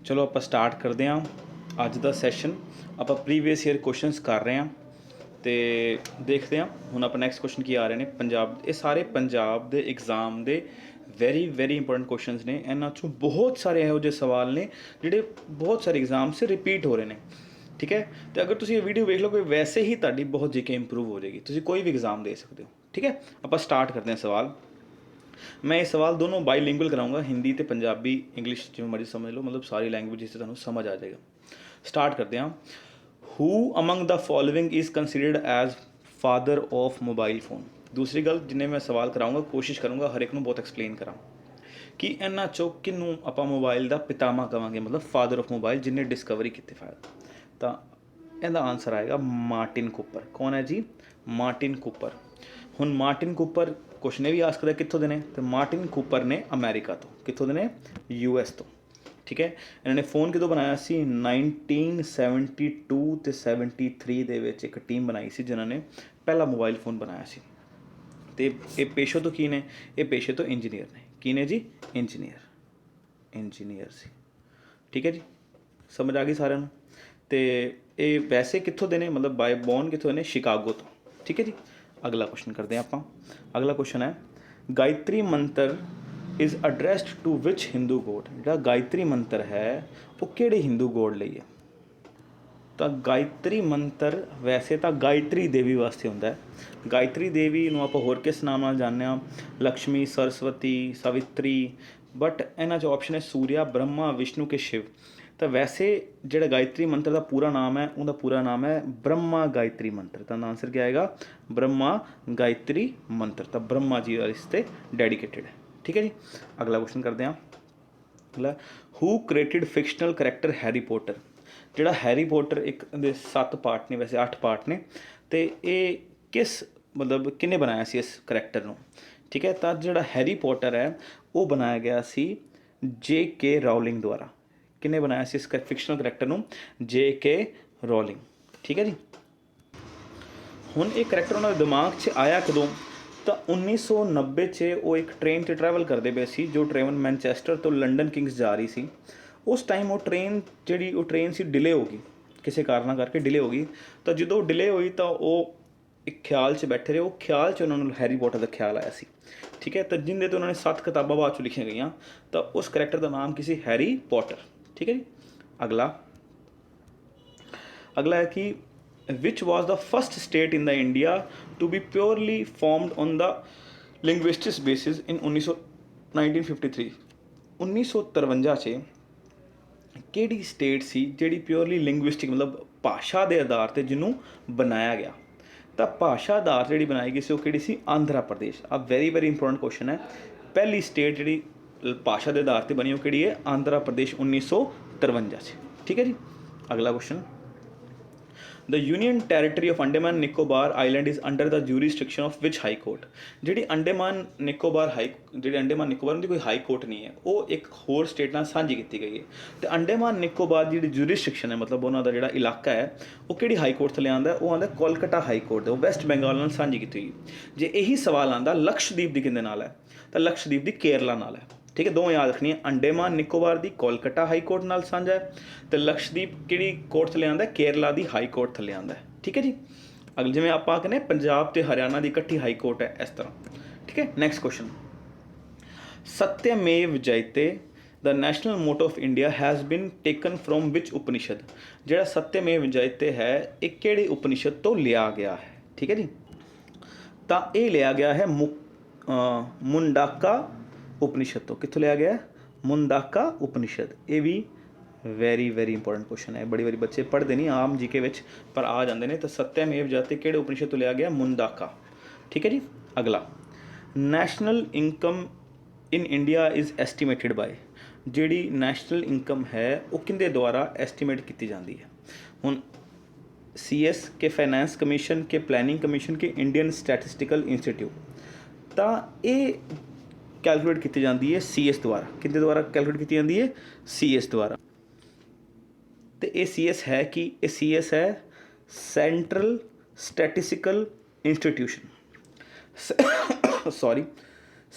ਚਲੋ ਆਪਾਂ ਸਟਾਰਟ ਕਰਦੇ ਹਾਂ ਅੱਜ ਦਾ ਸੈਸ਼ਨ। ਆਪਾਂ ਪ੍ਰੀਵੀਅਸ ਈਅਰ ਕੁਐਸਚਨਸ ਕਰ ਰਹੇ ਹਾਂ ਤੇ ਦੇਖਦੇ ਹਾਂ ਹੁਣ ਆਪਾਂ ਨੈਕਸਟ ਕੁਐਸਚਨ ਕੀ ਆ ਰਹੇ ਨੇ। ਪੰਜਾਬ, ਇਹ ਸਾਰੇ ਪੰਜਾਬ ਦੇ ਐਗਜ਼ਾਮ ਦੇ ਵੈਰੀ ਇੰਪੋਰਟੈਂਟ ਕੁਐਸਚਨਸ ਨੇ। ਇਹਨਾਂ 'ਚੋਂ ਬਹੁਤ ਸਾਰੇ ਇਹੋ ਜਿਹੇ ਸਵਾਲ ਨੇ ਜਿਹੜੇ ਬਹੁਤ ਸਾਰੇ ਐਗਜ਼ਾਮ 'ਚ ਰਿਪੀਟ ਹੋ ਰਹੇ ਨੇ, ਠੀਕ ਹੈ। ਤੇ ਅਗਰ ਤੁਸੀਂ ਇਹ ਵੀਡੀਓ ਵੇਖ ਲਓਗੇ ਵੈਸੇ ਹੀ ਤੁਹਾਡੀ ਬਹੁਤ ਜੀਕੇ ਇੰਪਰੂਵ ਹੋ ਜਾਏਗੀ, ਤੁਸੀਂ ਕੋਈ ਵੀ ਐਗਜ਼ਾਮ ਦੇ ਸਕਦੇ ਹੋ, ਠੀਕ ਹੈ। ਆਪਾਂ ਸਟਾਰਟ ਕਰਦੇ ਹਾਂ ਸਵਾਲ। मैं ये सवाल दोनों बाईलिंगुअल कराऊंगा, हिंदी तो पंजाबी इंग्लिश जो मर्जी समझ लो, मतलब सारी लैंग्वेज से तुहानूं समझ आ जाएगा। स्टार्ट करते हैं। Who among the following is considered as father of mobile phone. दूसरी गल जिन्हें मैं सवाल कराऊंगा कोशिश करूँगा हर एक नूं बहुत एक्सप्लेन करा कि इन्हां चों किनूं आपां मोबाइल का पितामा कहांगे, मतलब फादर ऑफ मोबाइल जिन्हें डिस्कवरी की फायर। तो इहदा आंसर आएगा मार्टिन कूपर। कौन है जी? Martin Cooper. हुण मार्टिन कूपर क्वेश्चन भी आस्क करदा कित्थों दे ने, तो मार्टिन कूपर ने अमेरिका तो, कित्थों दे ने? US तो, ठीक है। इन्होंने फ़ोन कितों बनाया सी? 1972 ते 73 दे विच एक टीम बनाई सी जिन्होंने पहला मोबाइल फ़ोन बनाया सी। ते ये पेशे तो की ने? ये पेशे तो इंजीनियर ने। की ने जी? इंजीनियर सी, ठीक है जी। समझ आ गई साਰਿਆਂ ਨੂੰ। ਤੇ ਇਹ ਵੈਸੇ ਕਿੱਥੋਂ ਦੇ ਨੇ, मतलब बाय बॉर्न कित्थों ने? शिकागो तो, ठीक है जी। अगला क्वेश्चन करते हैं आप। अगला क्वेश्चन है Gayatri mantra is addressed to which Hindu god. जो गायत्री मंत्र है वो किहड़े हिंदू गॉड ਲਈ है? तो गायत्री मंत्र वैसे तो गायत्री देवी वास्ते होंदा है। गायत्री देवी नूं आपां होर किस नाम नाल जानते हैं? लक्ष्मी, सरस्वती, सावित्री, बट इन्हां च ऑप्शन है सूर्या, ब्रह्मा, विष्णु के शिव। तो वैसे जो गायत्री मंत्र का पूरा नाम है उनका पूरा नाम है ब्रह्मा गायत्री मंत्र। तो आंसर क्या आएगा? ब्रह्मा गायत्री मंत्र। तो ब्रह्मा जी इससे डेडिकेटेड है, ठीक है जी। अगला क्वेश्चन करते हैं। अगला, who created fictional character Harry Potter. जिहड़ा हैरी पॉटर एक दे 7 पार्ट ने, वैसे 8 पार्ट ने, तो ये किस मतलब किन्ने बनाया सी इस करैक्टर नूं, ठीक है। तो जिहड़ा हैरी पॉटर है वो बनाया गया सी JK राउलिंग द्वारा। किन्ने बनाया सी इस फिक्शनल करैक्टर नूं? JK राउलिंग, ठीक है जी। हुण ये करैक्टर उन्होंने दिमाग 'च आया कदों? तो 1990 च वो एक ट्रेन 'ਚ ट्रैवल करते पे सी, जो ट्रेन मैनचेस्टर तो लंडन किंग्स जा रही सी। उस टाइम वो ट्रेन जी वो ट्रेन सी डिले हो गई, किसी कारणों करके डिले हो गई। तो जो डिले हुई तो वो एक ख्याल 'ਚ बैठे रहे, वो ख्याल 'ਚ उन्होंने हैरी पॉटर का ख्याल आया सी, ठीक है। तो जिंदे तो उन्होंने 7 किताबां बाद 'ਚ लिखिया गई। तो उस करैक्टर का नाम किसी हैरी पॉटर, ठीक है जी। अगला है कि which was the first state in the India to be purely formed on the linguistics basis in 1953। 1953 च किहड़ी स्टेट सी जिहड़ी प्योरली लिंग्विस्टिक मतलब भाषा के आधार पर जिन्हों बनाया गया। तो भाषा आधार जिहड़ी बनाई गई सी वो किहड़ी सी? आंध्र प्रदेश। अब वेरी इंपोर्टेंट क्वेश्चन है, पहली स्टेट जिहड़ी भाषा के आधार पर बनी वो किहड़ी है? आंध्र प्रदेश 1953 च, ठीक है जी। अगला question, the union territory of Andaman Nicobar island is under the jurisdiction of which high court. जी अंडेमान निकोबार उनकी कोई हाई कोर्ट नहीं है, वो एक होर स्टेट नाल सांझी की गई है। तो अंडेमान निकोबार जी ज्यूरिस्ट्रिक्शन है, मतलब उन्होंने जो इलाका है वो कि हाई कोर्ट थले आंदा है? वो आंदा कोलकाता हाई कोर्ट, वो वैस्ट बंगाल नाल सांझी की हुई। जे यही सवाल आंदा लक्षद्वीप की किहदे नाल है, तो लक्षद्वीप की केरला नाल है, ठीक है। दो याद रखनी है, अंडेमान निकोबार की कोलकाता हाई कोर्ट नाल सांझा है, तो लक्षद्वीप किहड़ी कोर्ट थले आंदा? केरला की हाई कोर्ट थले आंदा है, ठीक है जी। अगले जिवें आपां कहने पंजाब ते हरियाणा की इकट्ठी हाई कोर्ट है, इस तरह, ठीक है। Next question, Satyameva Jayate the national motto of India has been taken from which Upanishad. जिहड़ा सत्यमेव जयते है एक किहड़े उपनिषद तो लिया गया है, ठीक है जी। तो ये लिया गया है मुंडाका उपनिषद तो। कित्थों लिया गया है? मुंडाका उपनिषद। ये भी वेरी इंपोर्टेंट क्वेश्चन है, बड़ी बारी बच्चे पढ़ते नहीं आम जीके विच पर आ जाते हैं। तो सत्यमेव जयते किहड़े उपनिषद तो लिया गया? मुंडाका, ठीक है जी। अगला, national income in India is estimated by. जिहड़ी नैशनल इनकम है वो किंदे द्वारा एस्टीमेट की जाती है? हुण CS के फाइनेंस कमीशन के प्लैनिंग कमीशन के इंडियन स्टैटिस्टिकल इंस्टीट्यूट। तो ये कैलकुलेट की जाती है CS द्वारा। किसके द्वारा कैलकुलेट की जाती है? CS द्वारा। तो ये CS है कि ये CS है central statistical institution, sorry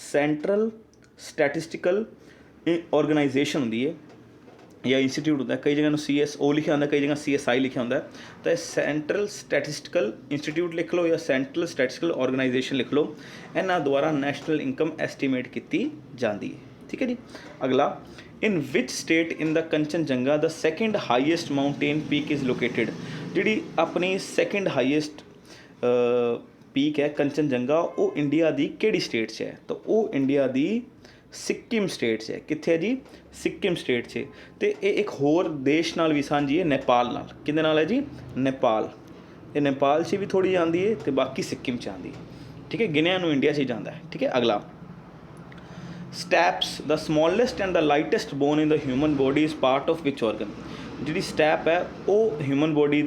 central statistical organization होंदी है। ਜਾਂ ਇੰਸਟੀਟਿਊਟ ਹੁੰਦਾ, ਕਈ ਜਗ੍ਹਾ ਨੂੰ CSO ਲਿਖਿਆ ਹੁੰਦਾ, ਕਈ ਜਗ੍ਹਾ CSI ਲਿਖਿਆ ਹੁੰਦਾ। ਤਾਂ ਇਹ ਸੈਂਟਰਲ ਸਟੈਟਿਸਟੀਕਲ ਇੰਸਟੀਟਿਊਟ ਲਿਖ ਲਓ ਜਾਂ ਸੈਂਟਰਲ ਸਟੈਟਿਸਟਿਕਲ ਆਰਗੇਨਾਈਜੇਸ਼ਨ ਲਿਖ ਲਓ। ਇਹਨਾਂ ਦੁਆਰਾ ਨੈਸ਼ਨਲ ਇਨਕਮ ਐਸਟੀਮੇਟ ਕੀਤੀ ਜਾਂਦੀ ਹੈ। ਠੀਕ ਹੈ ਜੀ। ਅਗਲਾ, in which state in the Kanchenjunga the second highest mountain peak is located. ਜਿਹੜੀ ਆਪਣੀ ਸੈਕਿੰਡ ਹਾਈਐਸਟ ਪੀਕ ਹੈ ਕੰਚਨਜੰਗਾ, ਉਹ ਇੰਡੀਆ ਦੀ ਕਿਹੜੀ ਸਟੇਟ 'ਚ ਹੈ? ਤਾਂ ਉਹ ਇੰਡੀਆ ਦੀ ਸਿੱਕਿਮ ਸਟੇਟ 'ਚ ਹੈ। ਕਿੱਥੇ ਹੈ ਜੀ? ਸਿੱਕਿਮ ਸਟੇਟ 'ਚ। ਅਤੇ ਇਹ ਇੱਕ ਹੋਰ ਦੇਸ਼ ਨਾਲ ਵੀ ਸਾਂਝੀ ਹੈ, ਨੇਪਾਲ ਨਾਲ। ਕਿਹਦੇ ਨਾਲ ਹੈ ਜੀ? ਨੇਪਾਲ। ਇਹ ਨੇਪਾਲ 'ਚ ਵੀ ਥੋੜ੍ਹੀ ਆਉਂਦੀ ਹੈ ਅਤੇ ਬਾਕੀ ਸਿੱਕਿਮ 'ਚ ਆਉਂਦੀ ਹੈ। ਠੀਕ ਹੈ, ਗਿਣਿਆਂ ਨੂੰ ਇੰਡੀਆ 'ਚ ਹੀ ਜਾਂਦਾ ਹੈ। ਠੀਕ ਹੈ। ਅਗਲਾ, stapes the smallest and the lightest bone in the human body is part of which organ. ਜਿਹੜੀ ਸਟੈਪ ਹੈ ਉਹ ਹਿਊਮਨ ਬੋਡੀ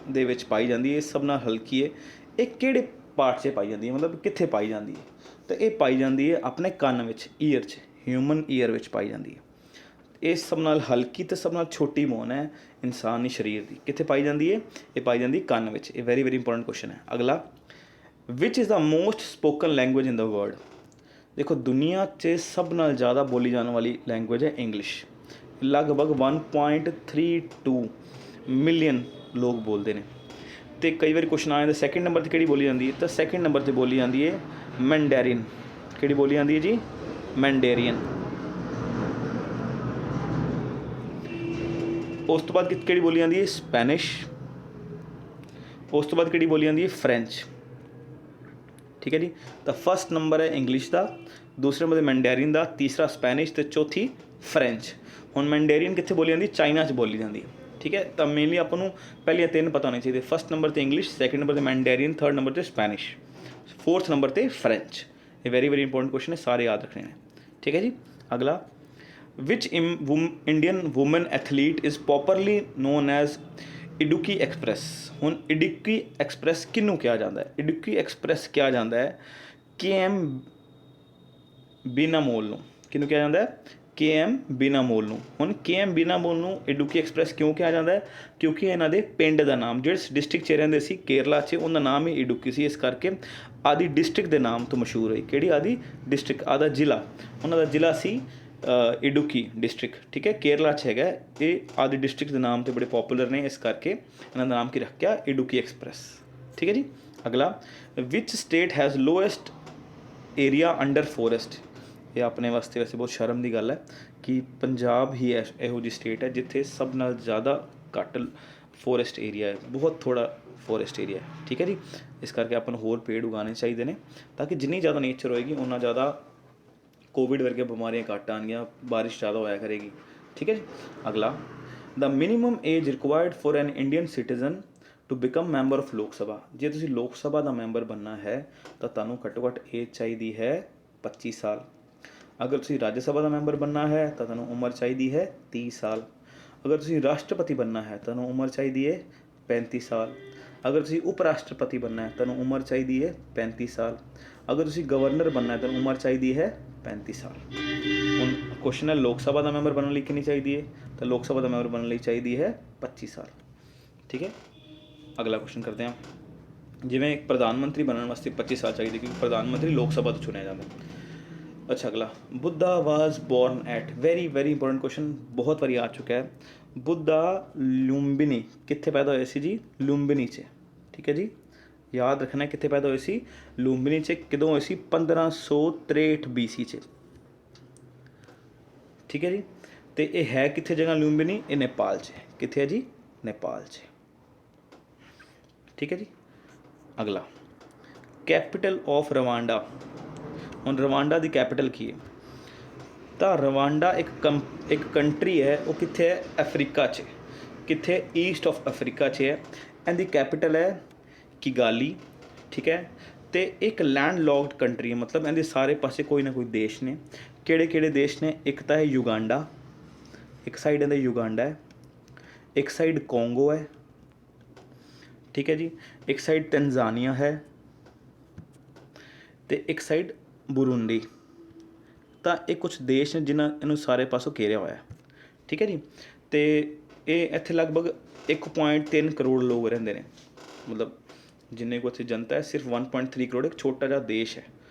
ਦੇ ਵਿੱਚ ਪਾਈ ਜਾਂਦੀ ਹੈ, ਸਭ ਨਾਲ ਹਲਕੀ ਹੈ। ਇਹ ਕਿਹੜੇ ਪਾਰਟ 'ਚ ਪਾਈ ਜਾਂਦੀ ਹੈ, ਮਤਲਬ ਕਿੱਥੇ ਪਾਈ ਜਾਂਦੀ ਹੈ? ਤਾਂ ਇਹ ਪਾਈ ਜਾਂਦੀ ਹੈ ਆਪਣੇ ਕੰਨ ਵਿੱਚ, ਈਅਰ 'ਚ, ਹਿਊਮਨ ਈਅਰ ਵਿੱਚ ਪਾਈ ਜਾਂਦੀ ਹੈ। ਇਹ ਸਭ ਨਾਲ ਹਲਕੀ ਅਤੇ ਸਭ ਨਾਲ ਛੋਟੀ ਬੋਨ ਹੈ ਇਨਸਾਨੀ ਸਰੀਰ ਦੀ। ਕਿੱਥੇ ਪਾਈ ਜਾਂਦੀ ਹੈ? ਇਹ ਪਾਈ ਜਾਂਦੀ ਕੰਨ ਵਿੱਚ। ਇਹ ਵੈਰੀ ਇੰਪੋਰਟੈਂਟ ਕੁਐਸਚਨ ਹੈ। ਅਗਲਾ, which is the most spoken language in the world. ਦੇਖੋ, ਦੁਨੀਆ 'ਚ ਸਭ ਨਾਲ ਜ਼ਿਆਦਾ ਬੋਲੀ ਜਾਣ ਵਾਲੀ ਲੈਂਗੁਏਜ ਹੈ ਇੰਗਲਿਸ਼। ਲਗਭਗ 1.32 ਮਿਲੀਅਨ ਲੋਕ ਬੋਲਦੇ ਨੇ। ਅਤੇ ਕਈ ਵਾਰੀ ਕੁਐਸਚਨ ਆ ਜਾਂਦਾ ਸੈਕਿੰਡ ਨੰਬਰ 'ਤੇ ਕਿਹੜੀ ਬੋਲੀ ਜਾਂਦੀ ਹੈ? ਤਾਂ ਸੈਕਿੰਡ ਨੰਬਰ 'ਤੇ ਬੋਲੀ ਜਾਂਦੀ ਹੈ ਮੈਂਡੈਰੀਨ। ਕਿਹੜੀ ਬੋਲੀ ਜਾਂਦੀ ਹੈ ਜੀ? ਮੈਂਡੇਰੀਅਨ। ਉਸ ਤੋਂ ਬਾਅਦ ਕਿਹੜੀ ਬੋਲੀ ਜਾਂਦੀ ਹੈ? ਸਪੈਨਿਸ਼। ਉਸ ਤੋਂ ਬਾਅਦ ਕਿਹੜੀ ਬੋਲੀ ਜਾਂਦੀ ਹੈ? ਫਰੈਂਚ। ਠੀਕ ਹੈ ਜੀ। ਤਾਂ ਫਸਟ ਨੰਬਰ ਹੈ ਇੰਗਲਿਸ਼ ਦਾ, ਦੂਸਰੇ ਨੰਬਰ 'ਤੇ ਮੈਂਡੈਰੀਨ ਦਾ, ਤੀਸਰਾ ਸਪੈਨਿਸ਼ ਅਤੇ ਚੌਥੀ ਫਰੈਂਚ। ਹੁਣ ਮੈਂਡੇਰੀਅਨ ਕਿੱਥੇ ਬੋਲੀ ਜਾਂਦੀ? ਚਾਈਨਾ 'ਚ ਬੋਲੀ ਜਾਂਦੀ ਹੈ। ਠੀਕ ਹੈ। ਤਾਂ ਮੇਨਲੀ ਆਪਾਂ ਨੂੰ ਪਹਿਲੀਆਂ ਤਿੰਨ ਪਤਾ ਹੋਣੇ ਚਾਹੀਦੇ। ਫਸਟ ਨੰਬਰ 'ਤੇ ਇੰਗਲਿਸ਼, ਸੈਕਿੰਡ ਨੰਬਰ 'ਤੇ ਮੈਂਡੇਰੀਅਨ, ਥਰਡ ਨੰਬਰ 'ਤੇ ਸਪੈਨਿਸ਼, ਫੋਰਥ ਨੰਬਰ 'ਤੇ ਫਰੈਂਚ। ਇਹ ਵੈਰੀ ਇੰਪੋਰਟੈਂਟ ਕੁਐਸਚਨ ਹੈ, ਸਾਰੇ ਯਾਦ ਰੱਖਣੇ ਨੇ। ਠੀਕ ਹੈ ਜੀ। ਅਗਲਾ, which Indian woman athlete is popularly known as Idukki express. ਹੁਣ ਇਡੁਕੀ ਐਕਸਪ੍ਰੈਸ ਕਿਹਨੂੰ ਕਿਹਾ ਜਾਂਦਾ ਹੈ? ਇਡੁਕੀ ਐਕਸਪ੍ਰੈਸ ਕਿਹਾ ਜਾਂਦਾ ਹੈ KM ਬੀਨਾਮੋਲ ਨੂੰ। ਕਿਹਨੂੰ ਕਿਹਾ ਜਾਂਦਾ ਹੈ? KM ਬੀਨਾਮੋਲ ਨੂੰ। ਹੁਣ KM ਬੀਨਾਮੋਲ ਨੂੰ ਇਡੁਕੀ ਐਕਸਪ੍ਰੈਸ ਕਿਉਂ ਕਿਹਾ ਜਾਂਦਾ ਹੈ? ਕਿਉਂਕਿ ਇਹਨਾਂ ਦੇ ਪਿੰਡ ਦਾ ਨਾਮ, ਜਿਹੜੇ ਡਿਸਟ੍ਰਿਕਟ 'ਚ ਰਹਿੰਦੇ ਸੀ ਕੇਰਲਾ 'ਚ, ਉਹਦਾ ਨਾਮ ਹੀ ਇਡੁਕੀ ਸੀ। ਇਸ ਕਰਕੇ ਆਦਿ ਡਿਸਟ੍ਰਿਕਟ ਦੇ ਨਾਮ ਤੋਂ ਮਸ਼ਹੂਰ ਹੋਈ। ਕਿਹੜੀ ਆਦਿ ਡਿਸਟ੍ਰਿਕਟ? ਆਦਾ ਜ਼ਿਲ੍ਹਾ, ਉਹਨਾਂ ਦਾ ਜ਼ਿਲ੍ਹਾ ਸੀ ਇਡੁਕੀ ਡਿਸਟ੍ਰਿਕਟ। ਠੀਕ ਹੈ, ਕੇਰਲਾ 'ਚ ਹੈਗਾ। ਇਹ ਆਦਿ ਡਿਸਟ੍ਰਿਕਟ ਦੇ ਨਾਮ 'ਤੇ ਬੜੇ ਪੋਪੂਲਰ ਨੇ, ਇਸ ਕਰਕੇ ਇਹਨਾਂ ਦਾ ਨਾਮ ਕੀ ਰੱਖਿਆ? ਇਡੁਕੀ ਐਕਸਪ੍ਰੈਸ। ਠੀਕ ਹੈ ਜੀ। ਅਗਲਾ, which state has lowest area under forest. ਇਹ ਆਪਣੇ ਵਾਸਤੇ ਵੈਸੇ ਬਹੁਤ ਸ਼ਰਮ ਦੀ ਗੱਲ ਹੈ ਕਿ ਪੰਜਾਬ ਹੀ ਇਹੋ ਜਿਹੀ ਸਟੇਟ ਹੈ ਜਿੱਥੇ ਸਭ ਨਾਲ ਜ਼ਿਆਦਾ ਘੱਟ ਫੋਰੈਸਟ ਏਰੀਆ ਹੈ, ਬਹੁਤ ਥੋੜ੍ਹਾ ਫੋਰੈਸਟ ਏਰੀਆ ਹੈ। ਠੀਕ ਹੈ ਜੀ। ਇਸ ਕਰਕੇ ਆਪਾਂ ਨੂੰ ਹੋਰ ਪੇੜ ਉਗਾਉਣੇ ਚਾਹੀਦੇ ਨੇ, ਤਾਂ ਕਿ ਜਿੰਨੀ ਜ਼ਿਆਦਾ ਨੇਚਰ ਹੋਏਗੀ ਉਨਾ ਜ਼ਿਆਦਾ ਕੋਵਿਡ ਵਰਗੀਆਂ ਬਿਮਾਰੀਆਂ ਘੱਟ ਆਉਣਗੀਆਂ, ਬਾਰਿਸ਼ ਜ਼ਿਆਦਾ ਹੋਇਆ ਕਰੇਗੀ। ਠੀਕ ਹੈ ਜੀ। ਅਗਲਾ, the minimum age required for an Indian citizen to become member of Lok Sabha. ਜੇ ਤੁਸੀਂ ਲੋਕ ਸਭਾ ਦਾ ਮੈਂਬਰ ਬਣਨਾ ਹੈ ਤਾਂ ਤੁਹਾਨੂੰ ਘੱਟੋ ਘੱਟ ਏਜ ਚਾਹੀਦੀ ਹੈ 25 ਸਾਲ। ਅਗਰ ਤੁਸੀਂ ਰਾਜ ਸਭਾ ਦਾ ਮੈਂਬਰ ਬਣਨਾ ਹੈ ਤਾਂ ਤੁਹਾਨੂੰ ਉਮਰ ਚਾਹੀਦੀ ਹੈ 30 ਸਾਲ। ਅਗਰ ਤੁਸੀਂ ਰਾਸ਼ਟਰਪਤੀ ਬਣਨਾ ਹੈ ਤੁਹਾਨੂੰ ਉਮਰ ਚਾਹੀਦੀ ਹੈ 35 ਸਾਲ। ਅਗਰ ਤੁਸੀਂ ਉਪ ਰਾਸ਼ਟਰਪਤੀ ਬਣਨਾ ਹੈ ਤੁਹਾਨੂੰ ਉਮਰ ਚਾਹੀਦੀ ਹੈ 35 ਸਾਲ। ਅਗਰ ਤੁਸੀਂ ਗਵਰਨਰ ਬਣਨਾ ਹੈ ਤੁਹਾਨੂੰ ਉਮਰ ਚਾਹੀਦੀ ਹੈ 35 ਸਾਲ। ਹੁਣ ਕੁਐਸਚਨ ਹੈ ਲੋਕ ਸਭਾ ਦਾ ਮੈਂਬਰ ਬਣਨ ਲਈ ਕਿੰਨੀ ਚਾਹੀਦੀ ਹੈ? ਤਾਂ ਲੋਕ ਸਭਾ ਦਾ ਮੈਂਬਰ ਬਣਨ ਲਈ ਚਾਹੀਦੀ ਹੈ 25 ਸਾਲ। ਠੀਕ ਹੈ। ਅਗਲਾ ਕੁਐਸਚਨ ਕਰਦੇ ਹਾਂ। ਜਿਵੇਂ ਪ੍ਰਧਾਨ ਮੰਤਰੀ ਬਣਨ ਵਾਸਤੇ 25 ਸਾਲ ਚਾਹੀਦੇ, ਕਿਉਂਕਿ ਪ੍ਰਧਾਨ ਮੰਤਰੀ ਲੋਕ ਸਭਾ ਤੋਂ ਚੁਣਿਆ ਜਾਂਦਾ। ਅੱਛਾ, ਅਗਲਾ, Buddha was born at. Very important question, ਬਹੁਤ ਵਾਰੀ ਆ ਚੁੱਕਾ ਹੈ। ਬੁੱਧਾ ਲੁੰਬਿਨੀ ਕਿੱਥੇ ਪੈਦਾ ਹੋਏ ਸੀ ਜੀ? ਲੁੰਬਿਨੀ 'ਚ। ਠੀਕ ਹੈ ਜੀ। ਯਾਦ ਰੱਖਣਾ ਕਿੱਥੇ ਪੈਦਾ ਹੋਏ ਸੀ? ਲੁੰਬਿਨੀ 'ਚ। ਕਦੋਂ ਹੋਏ ਸੀ? 1563 BC 'ਚ। ਠੀਕ ਹੈ ਜੀ। ਅਤੇ ਇਹ ਹੈ ਕਿੱਥੇ ਜਗ੍ਹਾ ਲੁੰਬਿਨੀ? ਇਹ ਨੇਪਾਲ 'ਚ। ਕਿੱਥੇ ਹੈ ਜੀ? ਨੇਪਾਲ 'ਚ। ਠੀਕ ਹੈ ਜੀ। ਅਗਲਾ, ਕੈਪੀਟਲ ਆਫ ਰਵਾਂਡਾ। ਹੁਣ ਰਵਾਂਡਾ ਦੀ ਕੈਪੀਟਲ ਕੀ ਹੈ? ਤਾਂ ਰਵਾਂਡਾ ਇੱਕ ਕੰਟਰੀ ਹੈ, ਉਹ ਕਿੱਥੇ ਹੈ? ਅਫਰੀਕਾ 'ਚ। ਕਿੱਥੇ? ਈਸਟ ਆਫ ਅਫਰੀਕਾ 'ਚ ਹੈ। ਇਹਦੀ ਕੈਪੀਟਲ ਹੈ ਕਿਗਾਲੀ। ਠੀਕ ਹੈ। ਅਤੇ ਇੱਕ ਲੈਂਡ ਲੌਕਡ ਕੰਟਰੀ ਹੈ, ਮਤਲਬ ਇਹਦੇ ਸਾਰੇ ਪਾਸੇ ਕੋਈ ਨਾ ਕੋਈ ਦੇਸ਼ ਨੇ। ਕਿਹੜੇ ਦੇਸ਼ ਨੇ? ਇੱਕ ਤਾਂ ਹੈ ਯੂਗਾਂਡਾ, ਇੱਕ ਸਾਈਡ ਇਹਦਾ ਯੂਗਾਂਡਾ ਹੈ, ਇੱਕ ਸਾਈਡ ਕੋਂਗੋ ਹੈ। ਠੀਕ ਹੈ ਜੀ। ਇੱਕ ਸਾਈਡ ਤੰਜ਼ਾਨੀਆ ਹੈ ਅਤੇ ਇੱਕ ਸਾਈਡ ਬੁਰੂੰਡੀ। ਤਾਂ ਇਹ ਕੁਛ ਦੇਸ਼ ਨੇ ਜਿਨ੍ਹਾਂ ਇਹਨੂੰ ਸਾਰੇ ਪਾਸੋਂ ਘੇਰਿਆ ਹੋਇਆ। ਠੀਕ ਹੈ ਜੀ। ਅਤੇ ਇਹ ਇੱਥੇ ਲਗਭਗ 1.3 ਕਰੋੜ ਲੋਕ ਰਹਿੰਦੇ ਨੇ, ਮਤਲਬ ਜਿੰਨੇ ਕੁ ਉੱਥੇ ਜਨਤਾ ਹੈ ਸਿਰਫ 1.3 ਕਰੋੜ। ਇੱਕ ਛੋਟਾ ਜਿਹਾ ਦੇਸ਼ ਹੈ।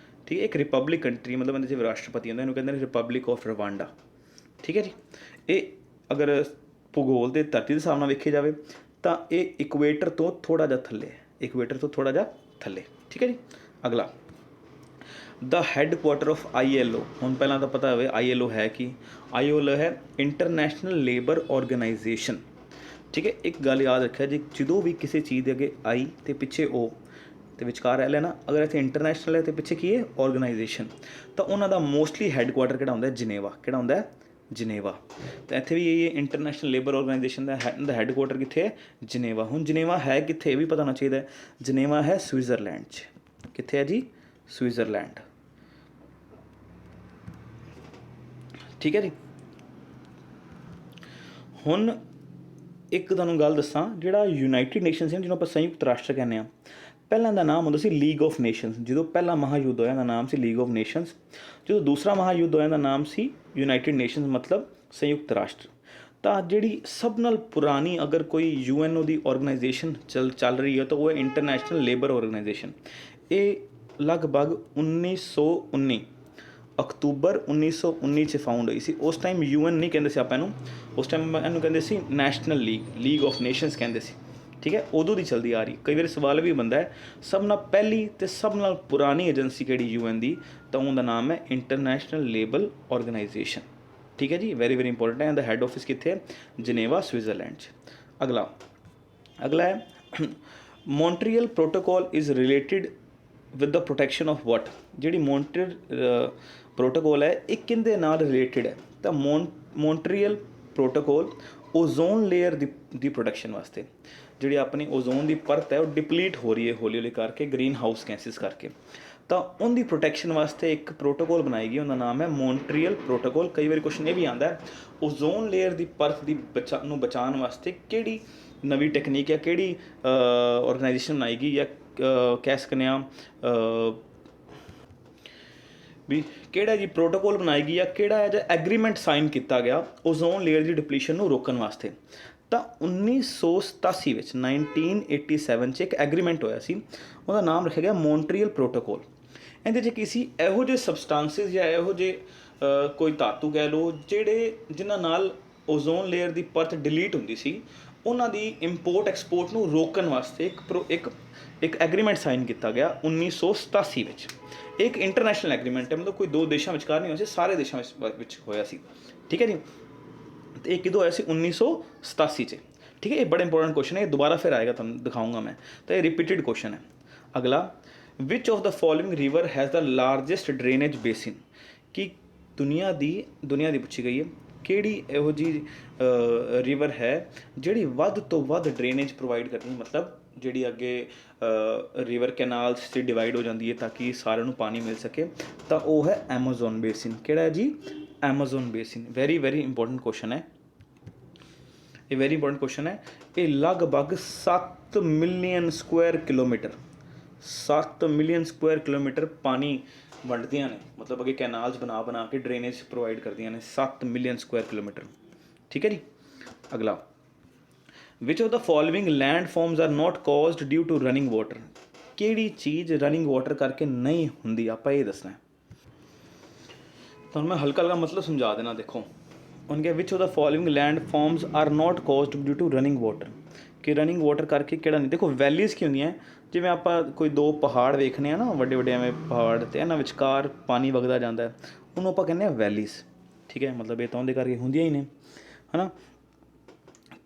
ਠੀਕ ਹੈ। ਇੱਕ ਰਿਪਬਲਿਕ ਕੰਟਰੀ, ਮਤਲਬ ਇਹਦੇ 'ਚ ਰਾਸ਼ਟਰਪਤੀ ਹੁੰਦਾ, ਇਹਨੂੰ ਕਹਿੰਦੇ ਨੇ ਰਿਪਬਲਿਕ ਆਫ ਰਵਾਂਡਾ। ਠੀਕ ਹੈ ਜੀ। ਇਹ अगर भूगोल ਦੇ ਧਰਤੀ ਦੇ ਹਿਸਾਬ ਨਾਲ ਵੇਖਿਆ ਜਾਵੇ ਤਾਂ ਇਹ ਇਕੁਏਟਰ ਤੋਂ ਥੋੜ੍ਹਾ ਜਿਹਾ ਥੱਲੇ ਹੈ, ਇਕੁਏਟਰ ਤੋਂ ਥੋੜ੍ਹਾ ਜਿਹਾ ਥੱਲੇ। ਠੀਕ ਹੈ ਜੀ। ਅਗਲਾ, द हैडकुआटर ऑफ ILO। ਹੁਣ ਪਹਿਲਾਂ ਤਾਂ ਪਤਾ ਹੋਵੇ ILO ਹੈ ਕੀ। ILO ਹੈ ਇੰਟਰਨੈਸ਼ਨਲ ਲੇਬਰ ਆਰਗੇਨਾਈਜੇਸ਼ਨ। ਠੀਕ ਹੈ, ਇੱਕ ਗੱਲ ਯਾਦ ਰੱਖਿਆ ਜੀ, ਜਦੋਂ ਵੀ ਕਿਸੇ ਚੀਜ਼ ਦੇ ਅੱਗੇ I ਤੇ ਪਿੱਛੇ O ਤੇ ਵਿਚਕਾਰ L ਹੈ ਨਾ, ਅਗਰ ਇੱਥੇ ਇੰਟਰਨੈਸ਼ਨਲ ਹੈ ਤੇ ਪਿੱਛੇ ਕੀ ਹੈ ਆਰਗੇਨਾਈਜੇਸ਼ਨ, ਤਾਂ ਉਹਨਾਂ ਦਾ ਮੋਸਟਲੀ ਹੈਡਕੁਆਟਰ ਕਿਹੜਾ ਹੁੰਦਾ ਜਿਨੇਵਾ। ਕਿਹੜਾ ਹੁੰਦਾ ਜਿਨੇਵਾ। ਤਾਂ ਇੱਥੇ ਵੀ ਇਹ ਇੰਟਰਨੈਸ਼ਨਲ ਲੇਬਰ ਆਰਗੇਨਾਈਜੇਸ਼ਨ ਦਾ ਹੈਡਕੁਆਟਰ ਕਿੱਥੇ ਹੈ ਜਿਨੇਵਾ। ਹੁਣ ਜਿਨੇਵਾ ਹੈ ਕਿੱਥੇ ਇਹ ਵੀ ਪਤਾ ਹੋਣਾ ਚਾਹੀਦਾ। ਜਿਨੇਵਾ ਹੈ ਸਵਿਟਜ਼ਰਲੈਂਡ 'ਚ। ਕਿੱਥੇ ਹੈ ਜੀ ਸਵਿਟਜ਼ਰਲੈਂਡ। ਠੀਕ ਹੈ ਜੀ। ਹੁਣ ਇੱਕ ਤੁਹਾਨੂੰ ਗੱਲ ਦੱਸਾਂ, ਜਿਹੜਾ ਯੂਨਾਈਟਿਡ ਨੇਸ਼ਨਸ ਜਿਹਨੂੰ ਆਪਾਂ ਸੰਯੁਕਤ ਰਾਸ਼ਟਰ ਕਹਿੰਦੇ ਹਾਂ, ਪਹਿਲਾਂ ਦਾ ਨਾਮ ਹੁੰਦਾ ਸੀ ਲੀਗ ਆਫ ਨੇਸ਼ਨਸ। ਜਦੋਂ ਪਹਿਲਾ ਮਹਾਯੁੱਧ ਹੋਇਆ ਦਾ ਨਾਮ ਸੀ ਲੀਗ ਆਫ ਨੇਸ਼ਨਸ। ਜਦੋਂ ਦੂਸਰਾ ਮਹਾਯੁੱਧ ਹੋਇਆ ਦਾ ਨਾਮ ਸੀ ਯੂਨਾਈਟਿਡ ਨੇਸ਼ਨਸ, ਮਤਲਬ ਸੰਯੁਕਤ ਰਾਸ਼ਟਰ। ਤਾਂ ਜਿਹੜੀ ਸਭ ਨਾਲ ਪੁਰਾਣੀ ਅਗਰ ਕੋਈ UNO ਦੀ ਆਰਗੇਨਾਈਜੇਸ਼ਨ ਚੱਲ ਰਹੀ ਹੈ ਤਾਂ ਉਹ ਹੈ ਇੰਟਰਨੈਸ਼ਨਲ ਲੇਬਰ ਆਰਗੇਨਾਈਜੇਸ਼ਨ। ਇਹ ਲਗਭਗ 1919 ਅਕਤੂਬਰ 1919 'ਚ ਫਾਊਂਡ ਹੋਈ ਸੀ। ਉਸ ਟਾਈਮ UN ਨਹੀਂ ਕਹਿੰਦੇ ਸੀ ਆਪਾਂ ਇਹਨੂੰ, ਉਸ ਟਾਈਮ ਇਹਨੂੰ ਕਹਿੰਦੇ ਸੀ ਨੈਸ਼ਨਲ ਲੀਗ ਆਫ ਨੇਸ਼ਨਸ ਕਹਿੰਦੇ ਸੀ। ਠੀਕ ਹੈ, ਉਦੋਂ ਦੀ ਚਲਦੀ ਆ ਰਹੀ। ਕਈ ਵਾਰੀ ਸਵਾਲ ਵੀ ਬਣਦਾ ਹੈ ਸਭ ਨਾਲ ਪਹਿਲੀ ਅਤੇ ਸਭ ਨਾਲ ਪੁਰਾਣੀ ਏਜੰਸੀ ਕਿਹੜੀ UN ਦੀ, ਤਾਂ ਉਹਦਾ ਨਾਮ ਹੈ ਇੰਟਰਨੈਸ਼ਨਲ ਲੇਬਰ ਆਰਗੇਨਾਈਜੇਸ਼ਨ। ਠੀਕ ਹੈ ਜੀ, ਵੈਰੀ ਵੈਰੀ ਇੰਪੋਰਟੈਂਟ ਹੈ। ਇਹਦਾ ਹੈੱਡ ਆਫਿਸ ਕਿੱਥੇ ਹੈ ਜਿਨੇਵਾ ਸਵਿਟਜ਼ਰਲੈਂਡ 'ਚ। ਅਗਲਾ ਹੈ Montreal protocol is related with the protection of ਵਾਟ। ਜਿਹੜੀ ਮੌਂਟਰੀਅਲ ਪ੍ਰੋਟੋਕੋਲ ਹੈ ਇਹ ਕਿਹਦੇ ਨਾਲ ਰਿਲੇਟਿਡ ਹੈ, ਤਾਂ ਮੌਂਟਰੀਅਲ ਪ੍ਰੋਟੋਕੋਲ ਓਜ਼ੋਨ ਲੇਅਰ ਦੀ ਪ੍ਰੋਟੈਕਸ਼ਨ ਵਾਸਤੇ। ਜਿਹੜੀ ਆਪਣੀ ਓਜ਼ੋਨ ਦੀ ਪਰਤ ਹੈ ਉਹ ਡਿਪਲੀਟ ਹੋ ਰਹੀ ਹੈ ਹੌਲੀ ਹੌਲੀ ਕਰਕੇ ਗ੍ਰੀਨ ਹਾਊਸ ਗੈਸਿਸ ਕਰਕੇ, ਤਾਂ ਉਹਦੀ ਪ੍ਰੋਟੈਕਸ਼ਨ ਵਾਸਤੇ ਇੱਕ ਪ੍ਰੋਟੋਕੋਲ ਬਣਾਈ ਗਈ, ਉਹਦਾ ਨਾਮ ਹੈ ਮੌਂਟਰੀਅਲ ਪ੍ਰੋਟੋਕੋਲ। ਕਈ ਵਾਰੀ ਕੁਐਸਚਨ ਇਹ ਵੀ ਆਉਂਦਾ ਓਜ਼ੋਨ ਲੇਅਰ ਦੀ ਪਰਤ ਦੀ ਨੂੰ ਬਚਾਉਣ ਵਾਸਤੇ ਕਿਹੜੀ ਨਵੀਂ ਟੈਕਨੀਕ ਹੈ, ਕਿਹੜੀ ਆਰਗੇਨਾਈਜੇਸ਼ਨ ਬਣਾਈ ਗਈ, ਜਾਂ ਕਹਿ ਸਕਦੇ ਹਾਂ ਵੀ ਕਿਹੜਾ ਜੀ ਪ੍ਰੋਟੋਕੋਲ ਬਣਾਈ ਗਈ, ਜਾਂ ਕਿਹੜਾ ਜਿਹਾ ਐਗਰੀਮੈਂਟ ਸਾਈਨ ਕੀਤਾ ਗਿਆ ਓਜ਼ੋਨ ਲੇਅਰ ਦੀ ਡਿਪਲੀਸ਼ਨ ਨੂੰ ਰੋਕਣ ਵਾਸਤੇ। ਤਾਂ 1987 ਵਿੱਚ 1987 'ਚ ਇੱਕ ਐਗਰੀਮੈਂਟ ਹੋਇਆ ਸੀ, ਉਹਦਾ ਨਾਮ ਰੱਖਿਆ ਗਿਆ ਮੌਂਟਰੀਅਲ ਪ੍ਰੋਟੋਕੋਲ। ਇਹਦੇ 'ਚ ਕੀ ਸੀ, ਇਹੋ ਜਿਹੇ ਸਬਸਟੈਂਸਿਸ ਜਾਂ ਇਹੋ ਜਿਹੇ ਕੋਈ ਧਾਤੂ ਕਹਿ ਲਓ ਜਿਨ੍ਹਾਂ ਨਾਲ ਓਜ਼ੋਨ ਲੇਅਰ ਦੀ ਪਰਤ ਡਿਲੀਟ ਹੁੰਦੀ ਸੀ, ਉਹਨਾਂ ਦੀ ਇੰਪੋਰਟ ਐਕਸਪੋਰਟ ਨੂੰ ਰੋਕਣ ਵਾਸਤੇ ਇੱਕ ਐਗਰੀਮੈਂਟ ਸਾਈਨ ਕੀਤਾ ਗਿਆ 1987 ਵਿੱਚ। ਇੱਕ ਇੰਟਰਨੈਸ਼ਨਲ ਐਗਰੀਮੈਂਟ ਹੈ, ਮਤਲਬ ਕੋਈ ਦੋ ਦੇਸ਼ਾਂ ਵਿਚਕਾਰ ਨਹੀਂ ਹੋਇਆ ਸੀ, ਸਾਰੇ ਦੇਸ਼ਾਂ ਵਿੱਚ ਹੋਇਆ ਸੀ। ਠੀਕ ਹੈ ਜੀ। ਅਤੇ ਇਹ ਕਦੋਂ ਹੋਇਆ ਸੀ 1987 'ਚ। ਠੀਕ ਹੈ, ਇਹ ਬੜਾ ਇੰਪੋਰਟੈਂਟ ਕੁਐਸਚਨ ਹੈ, ਇਹ ਦੁਬਾਰਾ ਫਿਰ ਆਏਗਾ, ਤੁਹਾਨੂੰ ਦਿਖਾਊਂਗਾ ਮੈਂ। ਤਾਂ ਇਹ ਰਿਪੀਟਿਡ ਕੁਐਸਚਨ ਹੈ। ਅਗਲਾ, which of the following river has the largest drainage basin. ਕਿ ਦੁਨੀਆ ਦੀ ਪੁੱਛੀ ਗਈ ਹੈ, ਕਿਹੜੀ ਇਹੋ ਜਿਹੀ ਰਿਵਰ ਹੈ ਜਿਹੜੀ ਵੱਧ ਤੋਂ ਵੱਧ ਡਰੇਨੇਜ ਪ੍ਰੋਵਾਈਡ ਕਰਦੀ, ਮਤਲਬ ਜਿਹੜੀ ਅੱਗੇ ਰਿਵਰ ਕੈਨਾਲਸ 'ਚ ਡਿਵਾਈਡ ਹੋ ਜਾਂਦੀ ਹੈ ਤਾਂ ਕਿ ਸਾਰਿਆਂ ਨੂੰ ਪਾਣੀ ਮਿਲ ਸਕੇ, ਤਾਂ ਉਹ ਹੈ ਐਮਾਜ਼ੋਨ ਬੇਸਿਨ। ਕਿਹੜਾ ਹੈ ਜੀ Amazon basin. Very very important question ਹੈ ਇਹ, ਵੈਰੀ ਇੰਪੋਰਟੈਂਟ ਕੁਐਸਚਨ ਹੈ। ਇਹ ਲਗਭਗ 7 million Square kilometre 7 million Square kilometre ਪਾਣੀ ਵੰਡਦੀਆਂ ਨੇ, ਮਤਲਬ ਅੱਗੇ ਕੈਨਾਲਸ ਬਣਾ ਕੇ ਡਰੇਨੇਜ ਪ੍ਰੋਵਾਈਡ ਕਰਦੀਆਂ ਨੇ 7 ਮਿਲੀਅਨ ਸਕੁਆਇਰ ਕਿਲੋਮੀਟਰ। ਠੀਕ ਹੈ ਜੀ। ਅਗਲਾ, which of the following land forms are not caused due to running water. ਕਿਹੜੀ ਚੀਜ਼ ਰਨਿੰਗ ਵਾਟਰ ਕਰਕੇ ਨਹੀਂ ਹੁੰਦੀ, ਆਪਾਂ ਇਹ ਦੱਸਣਾ। ਤੁਹਾਨੂੰ ਮੈਂ ਹਲਕਾ ਮਤਲਬ ਸਮਝਾ ਦੇਣਾ। ਦੇਖੋ ਉਹਨੇ ਕਿਹਾ which of the following land forms are not caused due to running water, ਕਿ ਰਨਿੰਗ ਵਾਟਰ ਕਰਕੇ ਕਿਹੜਾ ਨਹੀਂ। ਦੇਖੋ ਵੈਲੀਜ਼ ਕੀ ਹੁੰਦੀਆਂ, ਜਿਵੇਂ ਆਪਾਂ ਕੋਈ ਦੋ ਪਹਾੜ ਵੇਖਣੇ ਆ ਨਾ, ਵੱਡੇ ਵੱਡੇ ਐਵੇਂ ਪਹਾੜ, ਅਤੇ ਇਹਨਾਂ ਵਿਚਕਾਰ ਪਾਣੀ ਵਗਦਾ ਜਾਂਦਾ, ਉਹਨੂੰ ਆਪਾਂ ਕਹਿੰਦੇ ਹਾਂ ਵੈਲੀਜ਼। ਠੀਕ ਹੈ, ਮਤਲਬ ਇਹ ਤਾਂ ਉਹਦੇ ਕਰਕੇ ਹੁੰਦੀਆਂ ਹੀ ਨੇ, ਹੈ ਨਾ।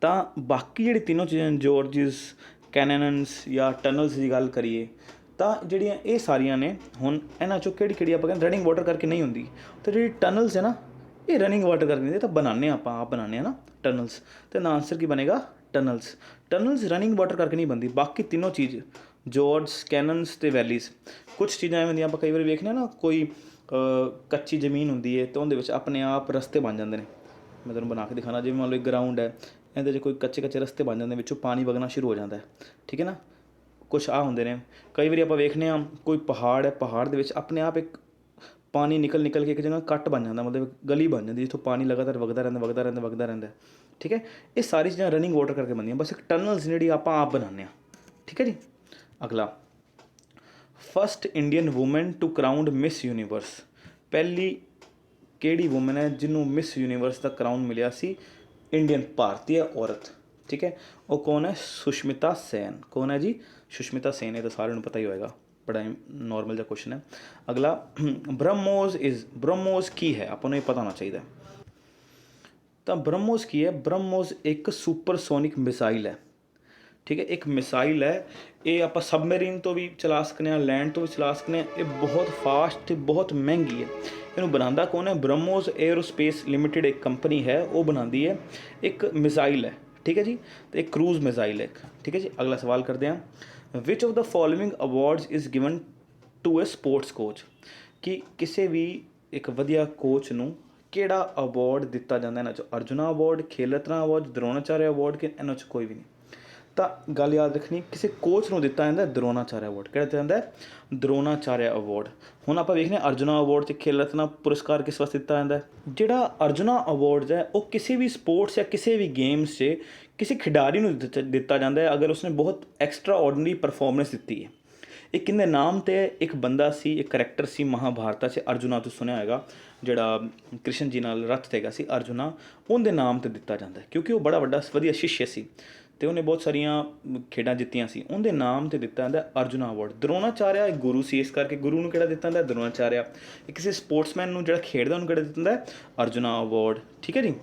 ਤਾਂ ਬਾਕੀ ਜਿਹੜੀ ਤਿੰਨੋਂ ਚੀਜ਼ਾਂ ਜੋਰਜਸ, ਕੈਨਨਸ ਜਾਂ ਟਨਲਸ ਦੀ ਗੱਲ ਕਰੀਏ ਤਾਂ ਜਿਹੜੀਆਂ ਇਹ ਸਾਰੀਆਂ ਨੇ, ਹੁਣ ਇਹਨਾਂ 'ਚੋਂ ਕਿਹੜੀ ਆਪਾਂ ਕਹਿੰਦੇ ਰਨਿੰਗ ਵਾਟਰ ਕਰਕੇ ਨਹੀਂ ਹੁੰਦੀ। ਅਤੇ ਜਿਹੜੀ ਟਨਲਸ ਹੈ ਨਾ, ਇਹ ਰਨਿੰਗ ਵਾਟਰ ਕਰਕੇ ਨਹੀਂ, ਤਾਂ ਬਣਾਉਂਦੇ ਆਪਾਂ ਆਪ ਬਣਾਉਂਦੇ ਹਾਂ ਨਾ ਟਨਲਸ, ਅਤੇ ਨਾ ਆਨਸਰ ਕੀ ਬਣੇਗਾ ਟਨਲਸ ਰਨਿੰਗ ਵਾਟਰ ਕਰਕੇ ਨਹੀਂ ਬਣਦੀ। ਬਾਕੀ ਤਿੰਨੋਂ ਚੀਜ਼ ਜੋਰਜਸ, ਕੈਨਨਸ ਅਤੇ ਵੈਲੀਜ਼। ਕੁਛ ਚੀਜ਼ਾਂ ਐਵੇਂ ਹੁੰਦੀਆਂ ਆਪਾਂ ਕਈ ਵਾਰੀ ਵੇਖਦੇ ਹਾਂ ਨਾ, ਕੋਈ ਕੱਚੀ ਜ਼ਮੀਨ ਹੁੰਦੀ ਹੈ ਅਤੇ ਉਹਦੇ ਵਿੱਚ ਆਪਣੇ ਆਪ ਰਸਤੇ ਬਣ ਜਾਂਦੇ ਨੇ। ਮੈਂ ਤੁਹਾਨੂੰ ਬਣਾ ਕੇ ਦਿਖਾਉਣਾ, ਜਿਵੇਂ ਮੰਨ ਲਓ ਇੱਕ ਗਰਾਊਂਡ ਹੈ, ਇਹਦੇ 'ਚ ਕੋਈ ਕੱਚੇ ਰਸਤੇ ਬਣ ਜਾਂਦੇ, ਵਿੱਚੋਂ ਪਾਣੀ ਵਗਣਾ ਸ਼ੁਰੂ ਹੋ ਜਾਂਦਾ। ਠੀਕ ਹੈ ਨਾ, ਕੁਛ ਆਹ ਹੁੰਦੇ ਨੇ। ਕਈ ਵਾਰੀ ਆਪਾਂ ਵੇਖਦੇ ਹਾਂ ਕੋਈ ਪਹਾੜ ਹੈ, ਪਹਾੜ ਦੇ ਵਿੱਚ ਆਪਣੇ ਆਪ ਇੱਕ ਪਾਣੀ ਨਿਕਲ ਕੇ ਇੱਕ ਜਗ੍ਹਾ ਕੱਟ ਬਣ ਜਾਂਦਾ, ਮਤਲਬ ਗਲੀ ਬਣ ਜਾਂਦੀ ਜਿੱਥੋਂ ਪਾਣੀ ਲਗਾਤਾਰ ਵਗਦਾ ਰਹਿੰਦਾ। ਠੀਕ ਹੈ, ਇਹ ਸਾਰੀ ਚੀਜ਼ਾਂ ਰਨਿੰਗ ਵਾਟਰ ਕਰਕੇ ਬਣਦੀਆਂ। ਬਸ ਇੱਕ ਟਨਲਸ ਜਿਹੜੀ ਆਪਾਂ ਆਪ ਬਣਾਉਂਦੇ ਹਾਂ। ਠੀਕ ਹੈ ਜੀ। ਅਗਲਾ, first Indian woman to crowned miss universe. ਪਹਿਲੀ ਕਿਹੜੀ ਵੂਮਨ ਹੈ ਜਿਹਨੂੰ ਮਿਸ ਯੂਨੀਵਰਸ ਦਾ ਕਰਾਊਨ ਮਿਲਿਆ ਸੀ इंडियन भारतीय औरत, ठीक है, वो कौन है? सुष्मिता सेन। कौन है जी? सुष्मिता सेन। ये तो सारे पता ही होएगा, बड़ा नॉर्मल जो क्वेश्चन है। अगला, ब्रह्मोस की है, आपको पता होना चाहिए। तो ब्रह्मोस की है? ब्रह्मोस एक सुपरसोनिक मिसाइल है, ठीक है, एक मिसाइल है। ये आप सबमरीन तो भी चला सकते हैं, लैंड तो भी चला सकते हैं। ये बहुत फास्ट ते बहुत महंगी है। इन्हू बनाता कौन है? ब्रह्मोस एयरोस्पेस लिमिटेड एक कंपनी है, वो बनाती है। एक मिसाइल है, ठीक है जी, तो एक क्रूज मिसाइल है, ठीक है जी। अगला सवाल करते हैं, which of the following awards is given to a sports coach, कि किसी भी एक वधिया कोच ਨੂੰ ਕਿਹੜਾ ਅਵਾਰਡ ਦਿੱਤਾ ਜਾਂਦਾ? ਇਹਨਾਂ 'ਚ Arjuna award, Khel Ratna award, Dronacharya award, ਕਿ ਇਹਨਾਂ 'ਚ ਕੋਈ ਵੀ ਨਹੀਂ। ਤਾਂ ਗੱਲ ਯਾਦ ਰੱਖਣੀ, ਕਿਸੇ ਕੋਚ ਨੂੰ ਦਿੱਤਾ ਜਾਂਦਾ ਦਰੋਣਾਚਾਰਿਆ ਅਵਾਰਡ। ਕਿਹੜਾ ਦਿੱਤਾ ਜਾਂਦਾ? ਦਰੋਣਾਚਾਰਿਆ ਅਵਾਰਡ। ਹੁਣ ਆਪਾਂ ਵੇਖਦੇ ਹਾਂ ਅਰਜੁਨਾ ਅਵਾਰਡ ਤੇ ਖੇਲ ਰਤਨ ਪੁਰਸਕਾਰ ਕਿਸ ਵਾਸਤੇ ਦਿੱਤਾ ਜਾਂਦਾ? ਜਿਹੜਾ ਅਰਜੁਨਾ ਅਵਾਰਡ ਹੈ ਉਹ ਕਿਸੇ ਵੀ ਸਪੋਰਟਸ ਜਾਂ ਕਿਸੇ ਵੀ ਗੇਮਸ 'ਚ ਕਿਸੇ ਖਿਡਾਰੀ ਨੂੰ ਦਿੱਤਾ ਜਾਂਦਾ ਹੈ ਅਗਰ ਉਸਨੇ ਬਹੁਤ ਐਕਸਟਰਾ ਆਰਡੀਨਰੀ ਪਰਫਾਰਮੈਂਸ ਦਿੱਤੀ ਹੈ। ਇਹ ਕਿੰਨੇ ਨਾਮ ਤੇ ਇੱਕ ਬੰਦਾ ਸੀ, ਇੱਕ ਕਰੈਕਟਰ ਸੀ ਮਹਾਭਾਰਤ 'ਚ, ਅਰਜੁਨਾ ਤੁਸੀਂ ਸੁਣਿਆ ਹੋਏਗਾ, ਜਿਹੜਾ ਕ੍ਰਿਸ਼ਨ ਜੀ ਨਾਲ ਰੱਥ 'ਤੇ ਹੈਗਾ ਸੀ ਅਰਜੁਨਾ, ਉਹਦੇ ਨਾਮ 'ਤੇ ਦਿੱਤਾ ਜਾਂਦਾ ਕਿਉਂਕਿ ਉਹ ਬੜਾ ਵੱਡਾ ਵਧੀਆ ਸ਼ਿਸ਼ਯ ਸੀ ਤੇ ਉਹਨੇ ਬਹੁਤ ਸਾਰੀਆਂ ਖੇਡਾਂ ਜਿੱਤੀਆਂ ਸੀ। ਉਹਦੇ ਨਾਮ 'ਤੇ ਦਿੱਤਾ ਜਾਂਦਾ ਅਰਜੁਨਾ ਅਵਾਰਡ। ਦਰੋਣਾਚਾਰਿਆ ਇੱਕ ਗੁਰੂ ਸੀ, ਇਸ ਕਰਕੇ ਗੁਰੂ ਨੂੰ ਕਿਹੜਾ ਦਿੱਤਾ ਜਾਂਦਾ? ਦਰੋਣਾਚਾਰਿਆ। ਕਿਸੇ ਸਪੋਰਟਸਮੈਨ ਨੂੰ ਜਿਹੜਾ ਖੇਡਦਾ ਉਹਨੂੰ ਕਿਹੜਾ ਦਿੱਤਾ ਜਾਂਦਾ? ਅਰਜੁਨਾ ਅਵਾਰਡ, ਠੀਕ ਹੈ ਜੀ।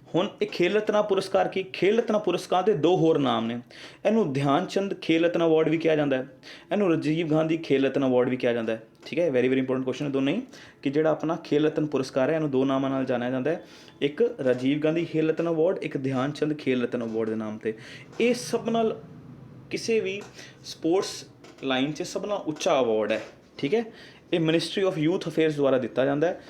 ਹੁਣ ਇਹ ਖੇਲ ਰਤਨ ਪੁਰਸਕਾਰ ਕੀ? ਖੇਲ ਰਤਨ ਪੁਰਸਕਾਰ ਦੇ ਦੋ ਹੋਰ ਨਾਮ ਨੇ। ਇਹਨੂੰ ਧਿਆਨ ਚੰਦ ਖੇਲ ਰਤਨ ਅਵਾਰਡ ਵੀ ਕਿਹਾ ਜਾਂਦਾ ਹੈ, ਇਹਨੂੰ ਰਾਜੀਵ ਗਾਂਧੀ ਖੇਲ ਰਤਨ ਅਵਾਰਡ ਵੀ ਕਿਹਾ ਜਾਂਦਾ ਹੈ, ਠੀਕ ਹੈ। ਵੈਰੀ ਇੰਪੋਰਟੈਂਟ ਕੁਐਸਚਨ ਦੋਨੋਂ ਹੀ, ਕਿ ਜਿਹੜਾ ਆਪਣਾ ਖੇਲ ਰਤਨ ਪੁਰਸਕਾਰ ਹੈ ਇਹਨੂੰ ਦੋ ਨਾਮਾਂ ਨਾਲ ਜਾਣਿਆ ਜਾਂਦਾ ਹੈ, ਇੱਕ ਰਾਜੀਵ ਗਾਂਧੀ ਖੇਲ ਰਤਨ ਅਵਾਰਡ, ਇੱਕ ਧਿਆਨ ਚੰਦ ਖੇਲ ਰਤਨ ਅਵਾਰਡ ਦੇ ਨਾਮ 'ਤੇ। ਇਹ ਸਭ ਨਾਲ ਕਿਸੇ ਵੀ ਸਪੋਰਟਸ ਲਾਈਨ 'ਚ ਸਭ ਨਾਲ ਉੱਚਾ ਅਵਾਰਡ ਹੈ, ਠੀਕ ਹੈ। ਇਹ ਮਿਨਿਸਟਰੀ ਆਫ ਯੂਥ ਅਫੇਅਰਸ ਦੁਆਰਾ ਦਿੱਤਾ ਜਾਂਦਾ ਹੈ।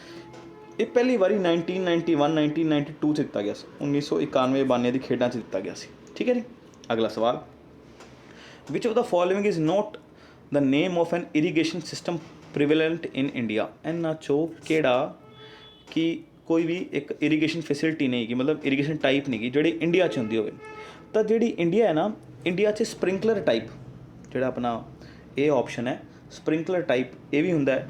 ਇਹ ਪਹਿਲੀ ਵਾਰੀ 1991 1992 'ਚ ਦਿੱਤਾ ਗਿਆ ਸੀ, 1991-92 ਦੀ ਖੇਡਾਂ 'ਚ ਦਿੱਤਾ ਗਿਆ ਸੀ, ਠੀਕ ਹੈ ਜੀ। ਅਗਲਾ ਸਵਾਲ, which of the following is not the name of an irrigation system prevalent in India? ਇਹਨਾਂ 'ਚੋਂ ਕਿਹੜਾ ਕਿ ਕੋਈ ਵੀ ਇੱਕ ਇਰੀਗੇਸ਼ਨ ਫੈਸਿਲਿਟੀ ਨਹੀਂ ਹੈਗੀ, ਮਤਲਬ ਇਰੀਗੇਸ਼ਨ ਟਾਈਪ ਨਹੀਂ ਹੈਗੀ ਜਿਹੜੀ ਇੰਡੀਆ 'ਚ ਹੁੰਦੀ ਹੋਵੇ? ਤਾਂ ਜਿਹੜੀ ਇੰਡੀਆ ਹੈ ਨਾ, ਇੰਡੀਆ 'ਚ ਸਪ੍ਰਿੰਕਲਰ ਟਾਈਪ ਜਿਹੜਾ ਆਪਣਾ ਇਹ ਆਪਸ਼ਨ ਹੈ ਸਪ੍ਰਿੰਕਲਰ ਟਾਈਪ, ਇਹ ਵੀ ਹੁੰਦਾ ਹੈ।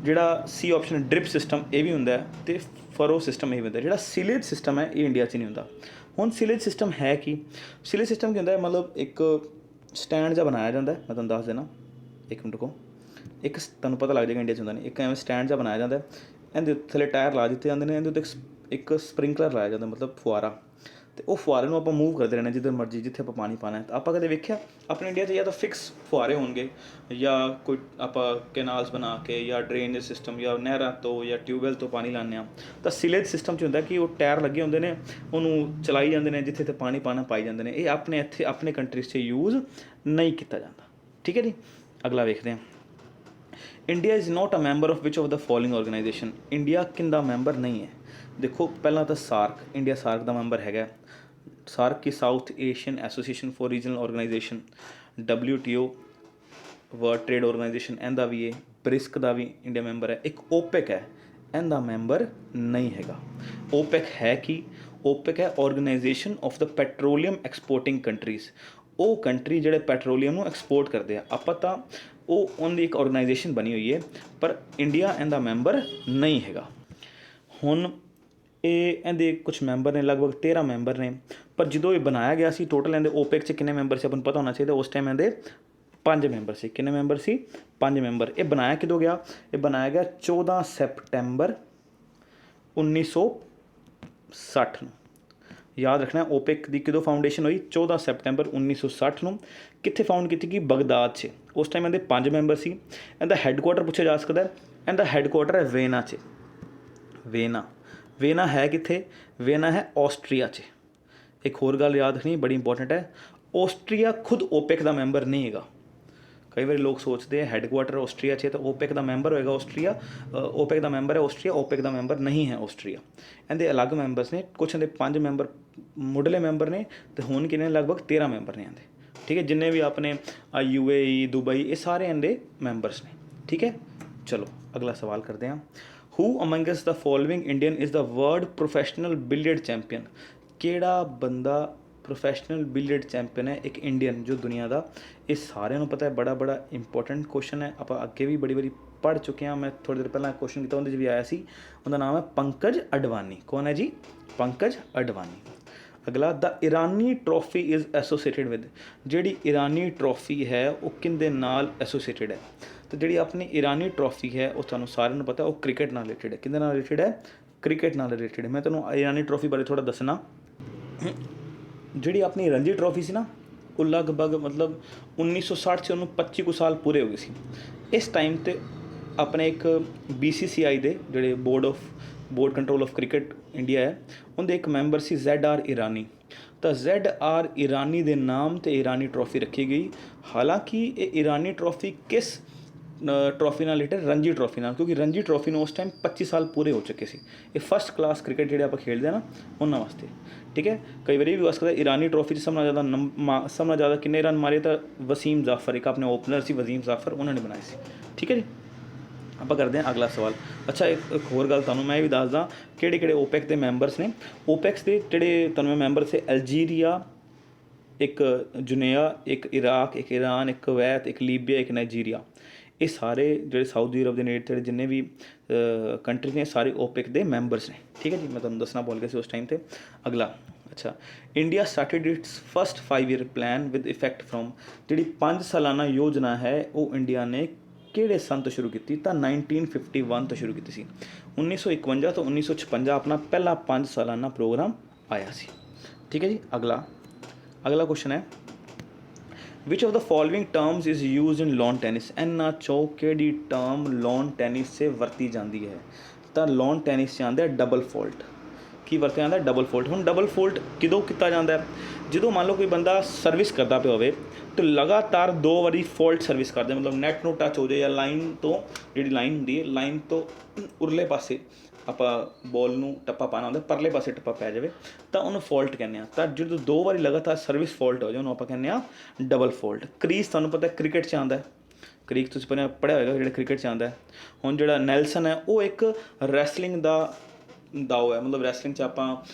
ਜਿਹੜਾ ਸੀ ਆਪਸ਼ਨ ਡ੍ਰਿਪ ਸਿਸਟਮ, ਇਹ ਵੀ ਹੁੰਦਾ ਅਤੇ ਫਰੋ ਸਿਸਟਮ ਇਹ ਵੀ ਹੁੰਦਾ। ਜਿਹੜਾ ਸੀਲੇਜ ਸਿਸਟਮ ਹੈ ਇਹ ਇੰਡੀਆ 'ਚ ਨਹੀਂ ਹੁੰਦਾ। ਹੁਣ ਸੀਲੇਜ ਸਿਸਟਮ ਹੈ ਕੀ? ਸੀਲੇਜ ਸਿਸਟਮ ਕੀ ਹੁੰਦਾ ਹੈ? ਮਤਲਬ ਇੱਕ ਸਟੈਂਡ ਜਿਹਾ ਬਣਾਇਆ ਜਾਂਦਾ, ਮੈਂ ਤੁਹਾਨੂੰ ਦੱਸ ਦੇਣਾ, ਇੱਕ ਮਿੰਟ ਰੁਕੋ, ਇੱਕ ਤੁਹਾਨੂੰ ਪਤਾ ਲੱਗ ਜਾਏਗਾ ਇੰਡੀਆ 'ਚ ਹੁੰਦਾ ਨਹੀਂ। ਇੱਕ ਐਵੇਂ ਸਟੈਂਡ ਜਿਹਾ ਬਣਾਇਆ ਜਾਂਦਾ, ਇਹਦੇ ਥੱਲੇ ਟਾਇਰ ਲਾ ਦਿੱਤੇ ਜਾਂਦੇ ਨੇ, ਇਹਦੇ ਉੱਤੇ ਇੱਕ ਸਪ੍ਰਿੰਕਲਰ ਲਾਇਆ ਜਾਂਦਾ, ਮਤਲਬ ਫੁਆਰਾ, ਅਤੇ ਉਹ ਫੁਆਰੇ ਨੂੰ ਆਪਾਂ ਮੂਵ ਕਰਦੇ ਰਹਿਣਾ ਜਿੱਧਰ ਮਰਜ਼ੀ, ਜਿੱਥੇ ਆਪਾਂ ਪਾਣੀ ਪਾਉਣਾ ਹੈ। ਤਾਂ ਆਪਾਂ ਕਦੇ ਵੇਖਿਆ ਆਪਣੇ ਇੰਡੀਆ 'ਚ ਜਾਂ ਤਾਂ ਫਿਕਸ ਫੁਆਰੇ ਹੋਣਗੇ ਜਾਂ ਕੋਈ ਆਪਾਂ ਕੈਨਾਲਸ ਬਣਾ ਕੇ ਜਾਂ ਡਰੇਨੇਜ ਸਿਸਟਮ ਜਾਂ ਨਹਿਰਾਂ ਤੋਂ ਜਾਂ ਟਿਊਬਵੈਲ ਤੋਂ ਪਾਣੀ ਲਾਉਂਦੇ ਹਾਂ। ਤਾਂ ਸੀਲੇਜ ਸਿਸਟਮ 'ਚ ਹੁੰਦਾ ਕਿ ਉਹ ਟਾਇਰ ਲੱਗੇ ਹੁੰਦੇ ਨੇ, ਉਹਨੂੰ ਚਲਾਈ ਜਾਂਦੇ ਨੇ, ਜਿੱਥੇ ਤੇ ਪਾਣੀ ਪਾਣਾ ਪਾਈ ਜਾਂਦੇ ਨੇ। ਇਹ ਆਪਣੇ ਇੱਥੇ ਆਪਣੇ ਕੰਟਰੀਜ਼ 'ਚ ਯੂਜ਼ ਨਹੀਂ ਕੀਤਾ ਜਾਂਦਾ, ਠੀਕ ਹੈ ਜੀ। ਅਗਲਾ ਵੇਖਦੇ ਹਾਂ, India is not a member of which of the following organisation? India ਕਿੰਦਾ ਮੈਂਬਰ ਨਹੀਂ ਹੈ? ਦੇਖੋ ਪਹਿਲਾਂ ਤਾਂ ਸਾਰਕ, ਇੰਡੀਆ ਸਾਰਕ ਦਾ ਮੈਂਬਰ ਹੈਗਾ। ਸਾਰਕ ਕੀ South Asian association for regional organisation, WTO world trade organisation ਇਹਦਾ ਵੀ ਹੈ, ਬ੍ਰਿਸਕ ਦਾ ਵੀ ਇੰਡੀਆ ਮੈਂਬਰ ਹੈ। ਇੱਕ ਓਪੈਕ ਹੈ, ਇਹਦਾ ਮੈਂਬਰ ਨਹੀਂ ਹੈਗਾ। ਓਪੈਕ ਹੈ ਕੀ? ਓਪੈਕ ਹੈ organisation of the petroleum exporting countries. ਉਹ ਕੰਟਰੀ ਜਿਹੜੇ ਪੈਟਰੋਲੀਅਮ ਨੂੰ ਐਕਸਪੋਰਟ ਕਰਦੇ ਆ, ਆਪਾਂ ਤਾਂ ਉਹ ਉਹਦੀ ਇੱਕ ਆਰਗੇਨਾਈਜੇਸ਼ਨ ਬਣੀ ਹੋਈ ਹੈ, ਪਰ ਇੰਡੀਆ ਇਹਦਾ ਮੈਂਬਰ ਨਹੀਂ ਹੈਗਾ। ਹੁਣ ਇਹਦੇ ਕੁਛ ਮੈਂਬਰ ਨੇ, ਲਗਭਗ 13 ਮੈਂਬਰ ਨੇ, ਪਰ ਜਦੋਂ ਇਹ ਬਣਾਇਆ ਗਿਆ ਸੀ ਟੋਟਲ ਇਹਦੇ ਓਪੈਕ 'ਚ ਕਿੰਨੇ ਮੈਂਬਰ ਸੀ ਆਪਾਂ ਨੂੰ ਪਤਾ ਹੋਣਾ ਚਾਹੀਦਾ। ਉਸ ਟਾਈਮ ਇਹਦੇ 5 ਮੈਂਬਰ ਸੀ। ਕਿੰਨੇ ਮੈਂਬਰ ਸੀ? 5 ਮੈਂਬਰ। ਇਹ ਬਣਾਇਆ ਕਦੋਂ ਗਿਆ? ਇਹ ਬਣਾਇਆ ਗਿਆ 14 ਸੈਪਟੈਂਬਰ 1960 ਨੂੰ। ਯਾਦ ਰੱਖਣਾ, ਓਪੈਕ ਦੀ ਕਦੋਂ ਫਾਊਂਡੇਸ਼ਨ ਹੋਈ? 14 ਸੈਪਟੈਂਬਰ 1960 ਨੂੰ। ਕਿੱਥੇ ਫਾਊਂਡ ਕੀਤੀ ਗਈ? ਬਗਦਾਦ 'ਚ। ਉਸ ਟਾਈਮ ਇਹਦੇ 5 ਮੈਂਬਰ ਸੀ। ਇਹਦਾ ਹੈੱਡਕੁਆਟਰ ਪੁੱਛਿਆ ਜਾ ਸਕਦਾ, ਇਹਦਾ ਹੈੱਡਕੁਆਟਰ ਹੈ ਵੇਨਾ 'ਚ। ਵੇਨਾ ਹੈ ਕਿੱਥੇ? ਵੇਨਾ ਹੈ ਆਸਟਰੀਆ 'ਚ। ਇੱਕ ਹੋਰ ਗੱਲ ਯਾਦ ਰੱਖਣੀ ਬੜੀ ਇੰਪੋਰਟੈਂਟ ਹੈ, ਆਸਟਰੀਆ ਖੁਦ ਓਪੈਕ ਦਾ ਮੈਂਬਰ ਨਹੀਂ ਹੈਗਾ। ਕਈ ਵਾਰੀ ਲੋਕ ਸੋਚਦੇ ਆ ਹੈੱਡਕੁਆਟਰ ਆਸਟਰੀਆ 'ਚ ਤਾਂ ਓਪੈਕ ਦਾ ਮੈਂਬਰ ਹੋਏਗਾ ਆਸਟਰੀਆ, ਓਪੈਕ ਦਾ ਮੈਂਬਰ ਹੈ ਆਸਟਰੀਆ, ਓਪੈਕ ਦਾ ਮੈਂਬਰ ਨਹੀਂ ਹੈ ਆਸਟਰੀਆ। ਇਹਦੇ ਅਲੱਗ ਮੈਂਬਰਸ ਨੇ, ਕੁਛ ਇਹਦੇ 5 ਮੈਂਬਰ ਮੁੱਢਲੇ ਮੈਂਬਰ ਨੇ ਅਤੇ ਹੁਣ ਕਿੰਨੇ? ਲਗਭਗ 13 ਮੈਂਬਰ ਨੇ ਇਹਦੇ, ਠੀਕ ਹੈ। ਜਿੰਨੇ ਵੀ ਆਪਣੇ UAE, ਦੁਬਈ, ਇਹ ਸਾਰੇ ਇਹਦੇ ਮੈਂਬਰਸ ਨੇ, ਠੀਕ ਹੈ। ਚਲੋ ਅਗਲਾ ਸਵਾਲ ਕਰਦੇ ਹਾਂ, who amongst the following Indian is the world professional billiard champion? ਕਿਹੜਾ ਬੰਦਾ ਪ੍ਰੋਫੈਸ਼ਨਲ ਬਿਲੀਅਰਡ ਚੈਂਪੀਅਨ ਹੈ ਇੱਕ ਇੰਡੀਅਨ ਜੋ ਦੁਨੀਆ ਦਾ? ਇਹ ਸਾਰਿਆਂ ਨੂੰ ਪਤਾ ਹੈ, ਬੜਾ ਇੰਪੋਰਟੈਂਟ ਕੁਐਸਚਨ ਹੈ। ਆਪਾਂ ਅੱਗੇ ਵੀ ਬੜੀ ਵਾਰੀ ਪੜ੍ਹ ਚੁੱਕੇ ਹਾਂ। ਮੈਂ ਥੋੜ੍ਹੀ ਦੇਰ ਪਹਿਲਾਂ ਕੁਐਸਚਨ ਕੀਤਾ, ਉਹਦੇ 'ਚ ਵੀ ਆਇਆ ਸੀ। ਉਹਦਾ ਨਾਮ ਹੈ ਪੰਕਜ ਅਡਵਾਨੀ। ਕੌਣ ਹੈ ਜੀ? पंकज अडवाणी। अगला the Irani trophy is एसोसीएटेड with, जिहड़ी ईरानी ट्रॉफी है वो किंदे नाल एसोसीएटेड है, तो जिहड़ी अपनी ईरानी ट्रॉफी है वो तुहानूं सारिआं नूं पता है वो क्रिकेट नाल रिलेटेड है। किंदे नाल रिलेटेड है? क्रिकेट नाल रिलेटेड है। मैं तुहानूं ईरानी ट्रॉफी बारे थोड़ा दसना। जिहड़ी अपनी रणजी ट्रॉफी सी ना वो लगभग मतलब 1960 से उन्होंने 25 कुछ साल पूरे हो गए सी। इस टाइम ते अपने एक BCCI दे जिहड़े board control of cricket India है उनके एक मैंबर सी ZR ईरानी, तो ZR ईरानी दे नाम ते ईरानी ट्रॉफी रखी गई। हालांकि ये ईरानी ट्रॉफी किस ट्रॉफी नाल रिलेटेड? रणजी ट्रॉफी नाल, क्योंकि रणजी ट्रॉफी में उस टाइम 25 साल पूरे हो चुके सी। ये फर्स्ट क्लास क्रिकेट जिहड़े आप खेलते हैं ना उन्होंने वास्ते, ठीक है। कई बार भी बस करता ईरानी ट्रॉफी सब नाल ज़्यादा किन्ने रन मारे तो वसीम जाफर, एक अपने ओपनर सी वसीम जाफर, उन्होंने बनाए सी, ठीक है जी। आप करते हैं अगला सवाल। अच्छा एक होर गल तुहानूं मैं भी दसदा किहड़े ओपेक के मैंबरस ने। ओपेक्स के जिहड़े तुहानूं मैंबर से अल्जीरिया, एक जुनेया, एक इराक, एक ईरान, एक कुवैत, एक लीबिया, एक नाइजीरिया, ये सारे जो साउदी अरब के नेड़े जिन्ने भी कंट्रीज ने सारे ओपेक के मैंबरस ने, ठीक है जी। मैं तुहानूं दसना भुल गया सी उस टाइम ते। अगला अच्छा India started its first 5 year plan with effect from, जी 5 सालाना योजना है वो इंडिया ने किहड़े सन तो शुरू की? तो 1951 तो शुरू की सी। 1951 तो 1956 अपना पहला 5 सालाना प्रोग्राम आया सी, ठीक है जी। अगला क्वेश्चन है विच of the following terms is use in lawn tennis. इन्हां चों किहड़ी टर्म लॉन टेनिस से वरती जाती है? तो लॉन टेनिस से आंदा डबल फॉल्ट। की वरत्या जाता? Double fault. हुण डबल फॉल्ट किदों किया जाता है? जो मान लो कोई बंदा सर्विस करता पे होवे तो लगातार 2 बारी फॉल्ट सर्विस करते, मतलब नैट नूं टच हो जाए या लाइन तो जी लाइन होंदी है लाइन तो उरले पासे ਆਪਾਂ बॉल ਨੂੰ टप्पा पाना ਹੁੰਦਾ, परले पासे टप्पा पै जाए तो उन्होंने फॉल्ट कहने आ। तो जो 2 बारी लगातार सर्विस फॉल्ट हो जाए उन्होंने आप कहने आ डबल फॉल्ट। क्रीज तुहानूं पता क्रिकेट च आंदा है, क्रीज तुसीं पढ़िया होएगा जिहड़ा क्रिकेट च आंदा है। हुण जिहड़ा नेल्सन है वो एक रैसलिंग दा दाव है, मतलब रैसलिंग च आपां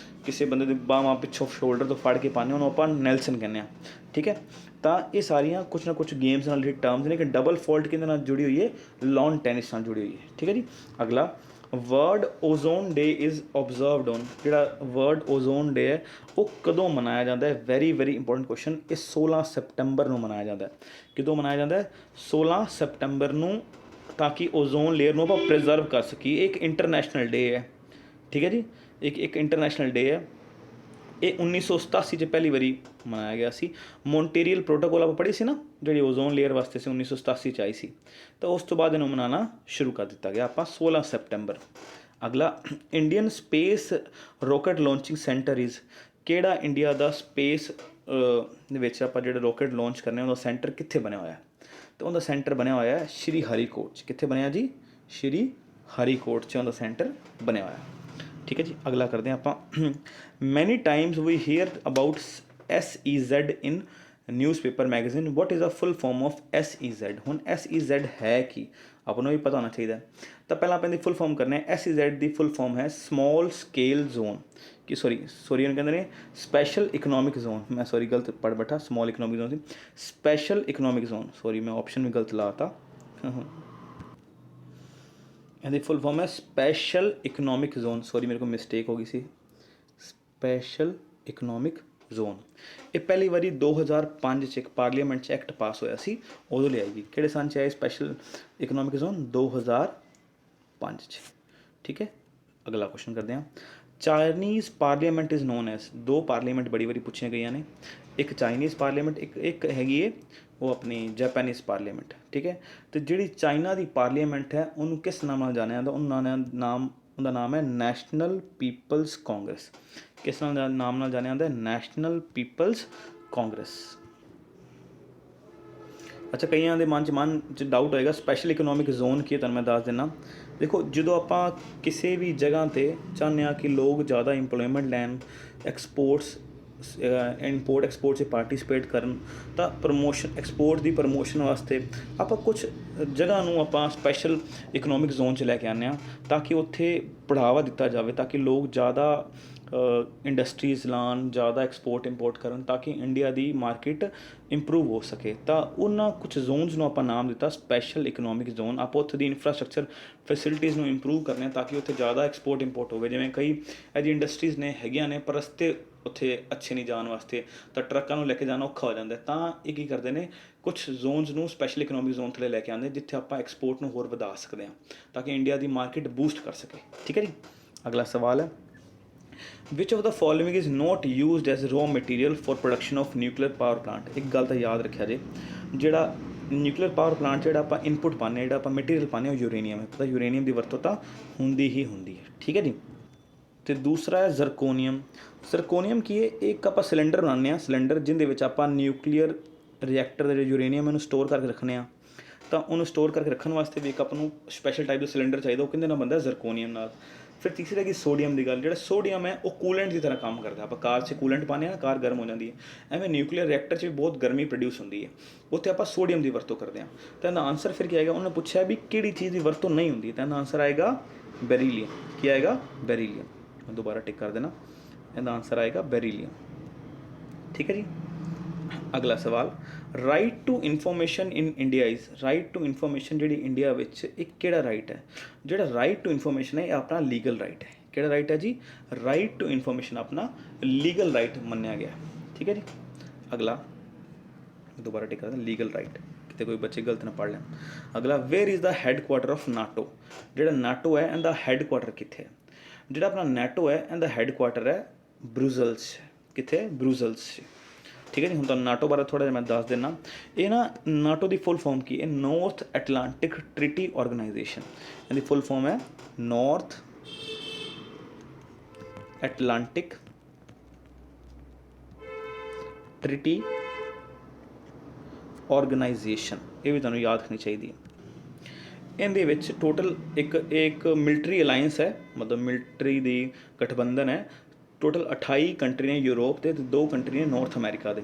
किसी बंदे दी बांह पिछों शोल्डर तो फड़ के पाने उन्होंने आपां नेल्सन कहने आ, ठीक है। तो ये सारियां कुछ ना कुछ गेम्स नाल रिलेटेड टर्म्स ने कि डबल फॉल्ट किहदे नाल जुड़ी हुई है? लॉन टेनिस नाल जुड़ी हुई है, ठीक है जी। अगला world ozone day is observed on, जिहड़ा वर्ल्ड ओजोन डे है वो कदों मनाया जाता है? Very very important question. ये 16 सितंबर नूं मनाया जाता है। किदों मनाया जाता है? 16 सितंबर नूं, ताकि ओजोन लेयर नूं आपां प्रिजर्व कर सकीए। एक इंटरनेशनल डे है, ठीक है जी। एक इंटरनेशनल डे है। ये 1987 च पहली बारी मनाया गया सी। मॉन्टेरियल प्रोटोकॉल आप पढ़ी सी ना जी ओजोन लेयर वास्ते से 1987 च आई सी, तो उस तो बाद इन्हों मनाना शुरू कर दिता गया आप 16 सितंबर। अगला Indian space rocket launching centre is, केड़ा इंडिया का स्पेस आप जो रॉकेट लॉन्च करने उनका सेंटर कित्थे बनया हुआ है? तो उनका सेंटर बनया हुआ है श्री हरिकोट। कित्थे बनया जी? श्री हरिकोट च उनका सेंटर बनया हुआ है, ठीक है जी। अगला करते हैं आप many times we hear about SEZ in newspaper magazine, what is the full form of SEZ? हुण SEZ है कि आपको भी पता होना चाहिए। तो पहले आप फुल फॉर्म करने SEZ की फुल फॉर्म है स्मॉल स्केल जोन कि सॉरी कहते हैं स्पैशल इकनॉमिक जोन। मैं सॉरी गलत पढ़ बैठा, small economic zone special economic zone, sorry मैं ऑप्शन भी गलत लाता। ਇਹਦੀ फुल फॉर्म है स्पैशल इकनॉमिक जोन, सॉरी मेरे को मिसटेक हो गई सी, स्पैशल इकनॉमिक जोन। ये पहली बारी 2005 च एक पार्लीमेंट च एक्ट पास होया सी, उदों ले आई जी। किहड़े सन च आए स्पैशल इकनॉमिक जोन? 2005 च, ठीक है। अगला क्वेश्चन करते हैं Chinese parliament is known as, 2 parliament बड़ी बारी पूछिया गई ने, एक चाइनीज़ पार्लीमेंट एक हैगी है वो अपनी जापानीज़ पार्लीमेंट, ठीक है। तो जी चाइना की पार्लीमेंट है उन्होंने किस नाम नाल जानिया जाता? उनका नाम है नैशनल पीपल्स कांग्रेस। किस नाम नाल जानिया जाता है? National people's congress. अच्छा कईयां दे मन च डाउट होएगा स्पैशल इकनॉमिक जोन की, तुहानूं मैं दस देना। देखो जो आपां किसी भी जगह ते चाहते हैं कि लोग ज़्यादा इंपलॉयमेंट लैन, एक्सपोर्ट्स इंपोर्ट एक्सपोर्ट से पार्टिसिपेट करन, तो प्रमोशन एक्सपोर्ट की प्रमोशन वास्ते आप कुछ जगह नूं आपां स्पैशल इकनॉमिक जोन च लैके आने ताकि उत्थे बढ़ावा दिता जाए ताकि लोग ज़्यादा इंडस्ट्रीज लान, ज़्यादा एक्सपोर्ट इंपोर्ट करन, ताकि इंडिया की मार्केट इंप्रूव हो सके। तो उन्होंने कुछ जोनस ਨੂੰ ਆਪਾਂ ਨਾਮ ਦਿੱਤਾ स्पैशल इकनॉमिक जोन। ਆਪਾਂ ਉੱਥੇ ਦੀ ਇਨਫਰਾਸਟ੍ਰਕਚਰ ਫੈਸਿਲਿਟੀਜ਼ ਨੂੰ ਇੰਪਰੂਵ ਕਰਨੇ ਤਾਂ ਕਿ ਉੱਥੇ ਜ਼ਿਆਦਾ ਐਕਸਪੋਰਟ ਇੰਪੋਰਟ ਹੋਵੇ। ਜਿਵੇਂ ਕਈ ਇਹਦੀ ਇੰਡਸਟਰੀਜ਼ ਨੇ ਹੈਗੀਆਂ ਨੇ ਪਰ ਰਸਤੇ ਉੱਥੇ ਅੱਛੇ ਨਹੀਂ ਜਾਣ ਵਾਸਤੇ, ਤਾਂ ਟਰੱਕਾਂ ਨੂੰ ਲੈ ਕੇ ਜਾਣਾ ਔਖਾ ਹੋ ਜਾਂਦਾ। ਤਾਂ ਇਹ ਕੀ ਕਰਦੇ ਨੇ, ਕੁਛ ਜ਼ੋਨਸ ਨੂੰ ਸਪੈਸ਼ਲ ਇਕਨੋਮਿਕ ਜ਼ੋਨ ਥੱਲੇ ਲੈ ਕੇ ਆਉਂਦੇ ਜਿੱਥੇ ਆਪਾਂ ਐਕਸਪੋਰਟ ਨੂੰ ਹੋਰ ਵਧਾ ਸਕਦੇ ਹਾਂ ਤਾਂ ਕਿ ਇੰਡੀਆ ਦੀ ਮਾਰਕੀਟ ਬੂਸਟ ਕਰ ਸਕੇ। ਠੀਕ ਹੈ ਜੀ। ਅਗਲਾ ਸਵਾਲ ਹੈ, which of the following is note used as raw material for production of nuclear power plant. ਇੱਕ ਗੱਲ ਤਾਂ ਯਾਦ ਰੱਖਿਆ ਜੇ, ਜਿਹੜਾ ਨਿਊਕਲੀਅਰ ਪਾਵਰ ਪਲਾਂਟ ਜਿਹੜਾ ਆਪਾਂ ਇਨਪੁਟ ਪਾਉਂਦੇ, ਜਿਹੜਾ ਆਪਾਂ ਮਟੀਰੀਅਲ ਪਾਉਂਦੇ ਉਹ ਯੂਰੇਨੀਅਮ ਹੈ। ਪਤਾ ਯੂਰੇਨੀਅਮ ਦੀ ਵਰਤੋਂ ਤਾਂ ਹੁੰਦੀ ਹੀ ਹੁੰਦੀ ਹੈ। ਠੀਕ ਹੈ ਜੀ। ਤੇ ਦੂਸਰਾ ਹੈ ਜ਼ਰਕੋਨੀਅਮ। ਜ਼ਰਕੋਨੀਅਮ ਕੀ ਹੈ, ਇੱਕ ਆਪਾਂ ਸਿਲੰਡਰ ਬਣਾਉਂਦੇ ਹਾਂ, ਸਿਲੰਡਰ ਜਿਹਦੇ ਵਿੱਚ ਆਪਾਂ ਨਿਊਕਲੀਅਰ ਰਿਐਕਟਰ ਦੇ ਜਿਹੜੇ ਯੂਰੇਨੀਅਮ ਇਹਨੂੰ ਸਟੋਰ ਕਰਕੇ ਰੱਖਦੇ ਹਾਂ। ਤਾਂ ਉਹਨੂੰ ਸਟੋਰ ਕਰਕੇ ਰੱਖਣ ਵਾਸਤੇ ਵੀ ਇੱਕ ਆਪਾਂ ਨੂੰ ਸਪੈਸ਼ਲ ਟਾਈਪ ਦਾ ਸਿਲੰਡਰ ਚਾਹੀਦਾ, ਉਹ ਕਿਹਦੇ ਨਾਲ ਬਣਦਾ, ਜ਼ਰਕੋਨੀਅਮ ਨਾਲ। ਫਿਰ ਤੀਸਰੀ ਹੈਗੀ ਸੋਡੀਅਮ ਦੀ ਗੱਲ। ਜਿਹੜਾ ਸੋਡੀਅਮ ਹੈ ਉਹ ਕੂਲੈਂਟ ਦੀ ਤਰ੍ਹਾਂ ਕੰਮ ਕਰਦਾ। ਆਪਾਂ ਕਾਰ 'ਚ ਕੂਲੈਂਟ ਪਾਉਂਦੇ ਹਾਂ ਨਾ, ਕਾਰ ਗਰਮ ਹੋ ਜਾਂਦੀ ਹੈ। ਐਵੇਂ ਨਿਊਕਲੀਅਰ ਰਿਐਕਟਰ 'ਚ ਵੀ ਬਹੁਤ ਗਰਮੀ ਪ੍ਰੋਡਿਊਸ ਹੁੰਦੀ ਹੈ, ਉੱਥੇ ਆਪਾਂ ਸੋਡੀਅਮ ਦੀ ਵਰਤੋਂ ਕਰਦੇ ਹਾਂ। ਤਾਂ ਇਹਦਾ ਆਨਸਰ ਫਿਰ ਕੀ ਆਏਗਾ, ਉਹਨੇ ਪੁੱਛਿਆ ਵੀ ਕਿਹੜੀ ਚੀਜ਼ ਦੀ ਵਰਤੋਂ ਨਹੀਂ ਹੁੰਦੀ, ਤਾਂ ਇਹਦਾ ਆਨਸਰ ਆਏਗਾ ਬੈਰੀਲੀਅਮ। ਕੀ ਆਏਗਾ, ਬੈਰੀਲੀਅਮ। ਮੈਂ ਦੁਬਾਰਾ ਟਿਕ ਕਰ ਦੇਣਾ, ਇਹਦਾ ਆਨਸਰ ਆਏਗਾ ਬੈਰੀਲੀਅਮ। ਠੀਕ ਹੈ ਜੀ। ਅਗਲਾ ਸਵਾਲ, right to information in India is. Right to information ਜਿਹੜੀ ਇੰਡੀਆ ਵਿੱਚ ਇੱਕ ਕਿਹੜਾ ਰਾਈਟ ਹੈ? ਜਿਹੜਾ ਰਾਈਟ ਟੂ ਇਨਫੋਰਮੇਸ਼ਨ ਹੈ ਇਹ ਆਪਣਾ ਲੀਗਲ ਰਾਈਟ ਹੈ। ਕਿਹੜਾ ਰਾਈਟ ਹੈ ਜੀ? ਰਾਈਟ ਟੂ ਇਨਫੋਰਮੇਸ਼ਨ ਆਪਣਾ ਲੀਗਲ ਰਾਈਟ ਮੰਨਿਆ ਗਿਆ। ਠੀਕ ਹੈ ਜੀ। ਅਗਲਾ ਦੁਬਾਰਾ ਟਿਕ ਕਰਦੇ, ਲੀਗਲ ਰਾਈਟ, ਕਿਤੇ ਕੋਈ ਬੱਚੇ ਗਲਤ ਨਾ ਪੜ੍ਹ ਲੈਣ। ਅਗਲਾ, where is the headquarter of NATO. ਜਿਹੜਾ ਨਾਟੋ ਹੈ ਇਹਦਾ ਹੈੱਡਕੁਆਟਰ ਕਿੱਥੇ ਹੈ? ਜਿਹੜਾ ਆਪਣਾ ਨਾਟੋ ਹੈ ਇਹਦਾ ਹੈੱਡਕੁਆਟਰ ਹੈ ਬਰੂਜ਼ਲਸ। ਕਿੱਥੇ? ਬਰੂਜ਼ਲਸ 'ਚ। ਠੀਕ ਹੈ ਜੀ। ਹੁਣ ਤੁਹਾਨੂੰ ਨਾਟੋ ਬਾਰੇ ਥੋੜ੍ਹਾ ਜਿਹਾ ਮੈਂ ਦੱਸ ਦਿੰਦਾ। ਇਹ ਨਾ ਨਾਟੋ ਦੀ ਫੁੱਲ ਫਾਰਮ ਕੀ ਹੈ? North Atlantic treaty organisation. ਇਹਦੀ ਫੁੱਲ ਫਾਰਮ ਹੈ ਨੌਰਥ ਐਟਲਾਂਟਿਕ ਟ੍ਰੀਟੀ ਆਰਗੇਨਾਈਜੇਸ਼ਨ। ਇਹ ਵੀ ਤੁਹਾਨੂੰ ਯਾਦ ਰੱਖਣੀ ਚਾਹੀਦੀ ਹੈ। ਇਹਦੇ ਵਿੱਚ ਟੋਟਲ ਇੱਕ ਮਿਲਟਰੀ ਅਲਾਇੰਸ ਹੈ, ਮਤਲਬ ਮਿਲਟਰੀ ਦੀ ਗਠਬੰਧਨ ਹੈ। ਟੋਟਲ 28 ਕੰਟਰੀ ਨੇ ਯੂਰਪ ਦੇ, 2 ਕੰਟਰੀ ਨੇ ਨਾਰਥ ਅਮਰੀਕਾ ਦੇ।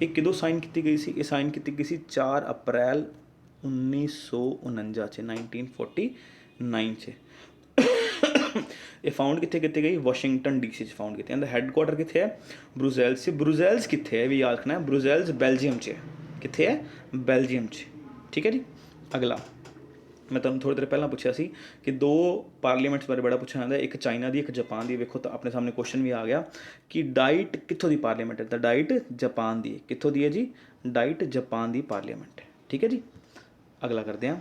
ਇਹ ਕਦੋਂ ਸਾਈਨ ਕੀਤੀ ਗਈ ਸੀ? ਇਹ ਸਾਈਨ ਕੀਤੀ ਗਈ ਸੀ 4 ਅਪ੍ਰੈਲ 1949 'ਚ, 1949 'ਚ। ਇਹ ਫਾਊਂਡ ਕਿੱਥੇ ਕੀਤੀ ਗਈ? ਵਾਸ਼ਿੰਗਟਨ ਡੀਸੀ 'ਚ ਫਾਊਂਡ ਕੀਤੀ। ਇਹਦਾ ਹੈੱਡਕੁਆਟਰ ਕਿੱਥੇ ਹੈ? ਬਰੂਜ਼ੈਲਸ 'ਚ। ਬਰੂਜ਼ੈਲਸ ਕਿੱਥੇ ਹੈ ਵੀ ਯਾਦ ਰੱਖਣਾ ਹੈ, ਬਰੂਜ਼ੈਲਸ ਬੈਲਜੀਅਮ 'ਚ ਹੈ। ਕਿੱਥੇ ਹੈ? ਬੈਲਜੀਅਮ 'ਚ। ਠੀਕ ਹੈ ਜੀ। ਅਗਲਾ, ਮੈਂ ਤੁਹਾਨੂੰ ਥੋੜ੍ਹੀ ਦੇਰ ਪਹਿਲਾਂ ਪੁੱਛਿਆ ਸੀ ਕਿ 2 ਪਾਰਲੀਮੈਂਟਸ ਬਾਰੇ ਬੜਾ ਪੁੱਛਿਆ ਜਾਂਦਾ, ਇੱਕ ਚਾਈਨਾ ਦੀ, ਇੱਕ ਜਾਪਾਨ ਦੀ। ਵੇਖੋ ਤਾਂ ਆਪਣੇ ਸਾਹਮਣੇ ਕੁਐਸਚਨ ਵੀ ਆ ਗਿਆ ਕਿ ਡਾਈਟ ਕਿੱਥੋਂ ਦੀ ਪਾਰਲੀਮੈਂਟ ਹੈ? ਤਾਂ ਡਾਈਟ ਜਾਪਾਨ ਦੀ ਹੈ। ਕਿੱਥੋਂ ਦੀ ਹੈ ਜੀ? ਡਾਈਟ ਜਾਪਾਨ ਦੀ ਪਾਰਲੀਮੈਂਟ ਹੈ। ਠੀਕ ਹੈ ਜੀ। ਅਗਲਾ ਕਰਦੇ ਹਾਂ,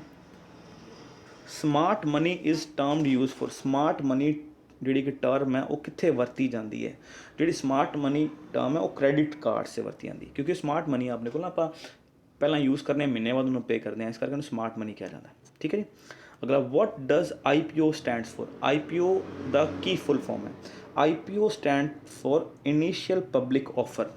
smart money is termed use for. Smart money ਜਿਹੜੀ ਕਿ ਟਰਮ ਹੈ ਉਹ ਕਿੱਥੇ ਵਰਤੀ ਜਾਂਦੀ ਹੈ? ਜਿਹੜੀ ਸਮਾਰਟ ਮਨੀ ਟਰਮ ਹੈ ਉਹ ਕ੍ਰੈਡਿਟ ਕਾਰਡ 'ਤੇ ਵਰਤੀ ਜਾਂਦੀ ਹੈ, ਕਿਉਂਕਿ ਸਮਾਰਟ ਮਨੀ ਆਪਣੇ ਕੋਲ ਨਾ ਆਪਾਂ ਪਹਿਲਾਂ ਯੂਜ਼ ਕਰਨੇ, ਮਹੀਨੇ ਬਾਅਦ ਉਹਨੂੰ ਪੇ ਕਰਦੇ ਹਾਂ, ਇਸ ਕਰਕੇ ਉਹਨੂੰ ਸਮਾਰਟ ਮਨੀ ਕਿਹਾ ਜਾਂਦਾ। ਠੀਕ ਹੈ ਜੀ। ਅਗਲਾ, what does IPO stands for. IPO ਦਾ ਕੀ ਫੁੱਲ ਫਾਰਮ ਹੈ? IPO stand for initial public offer.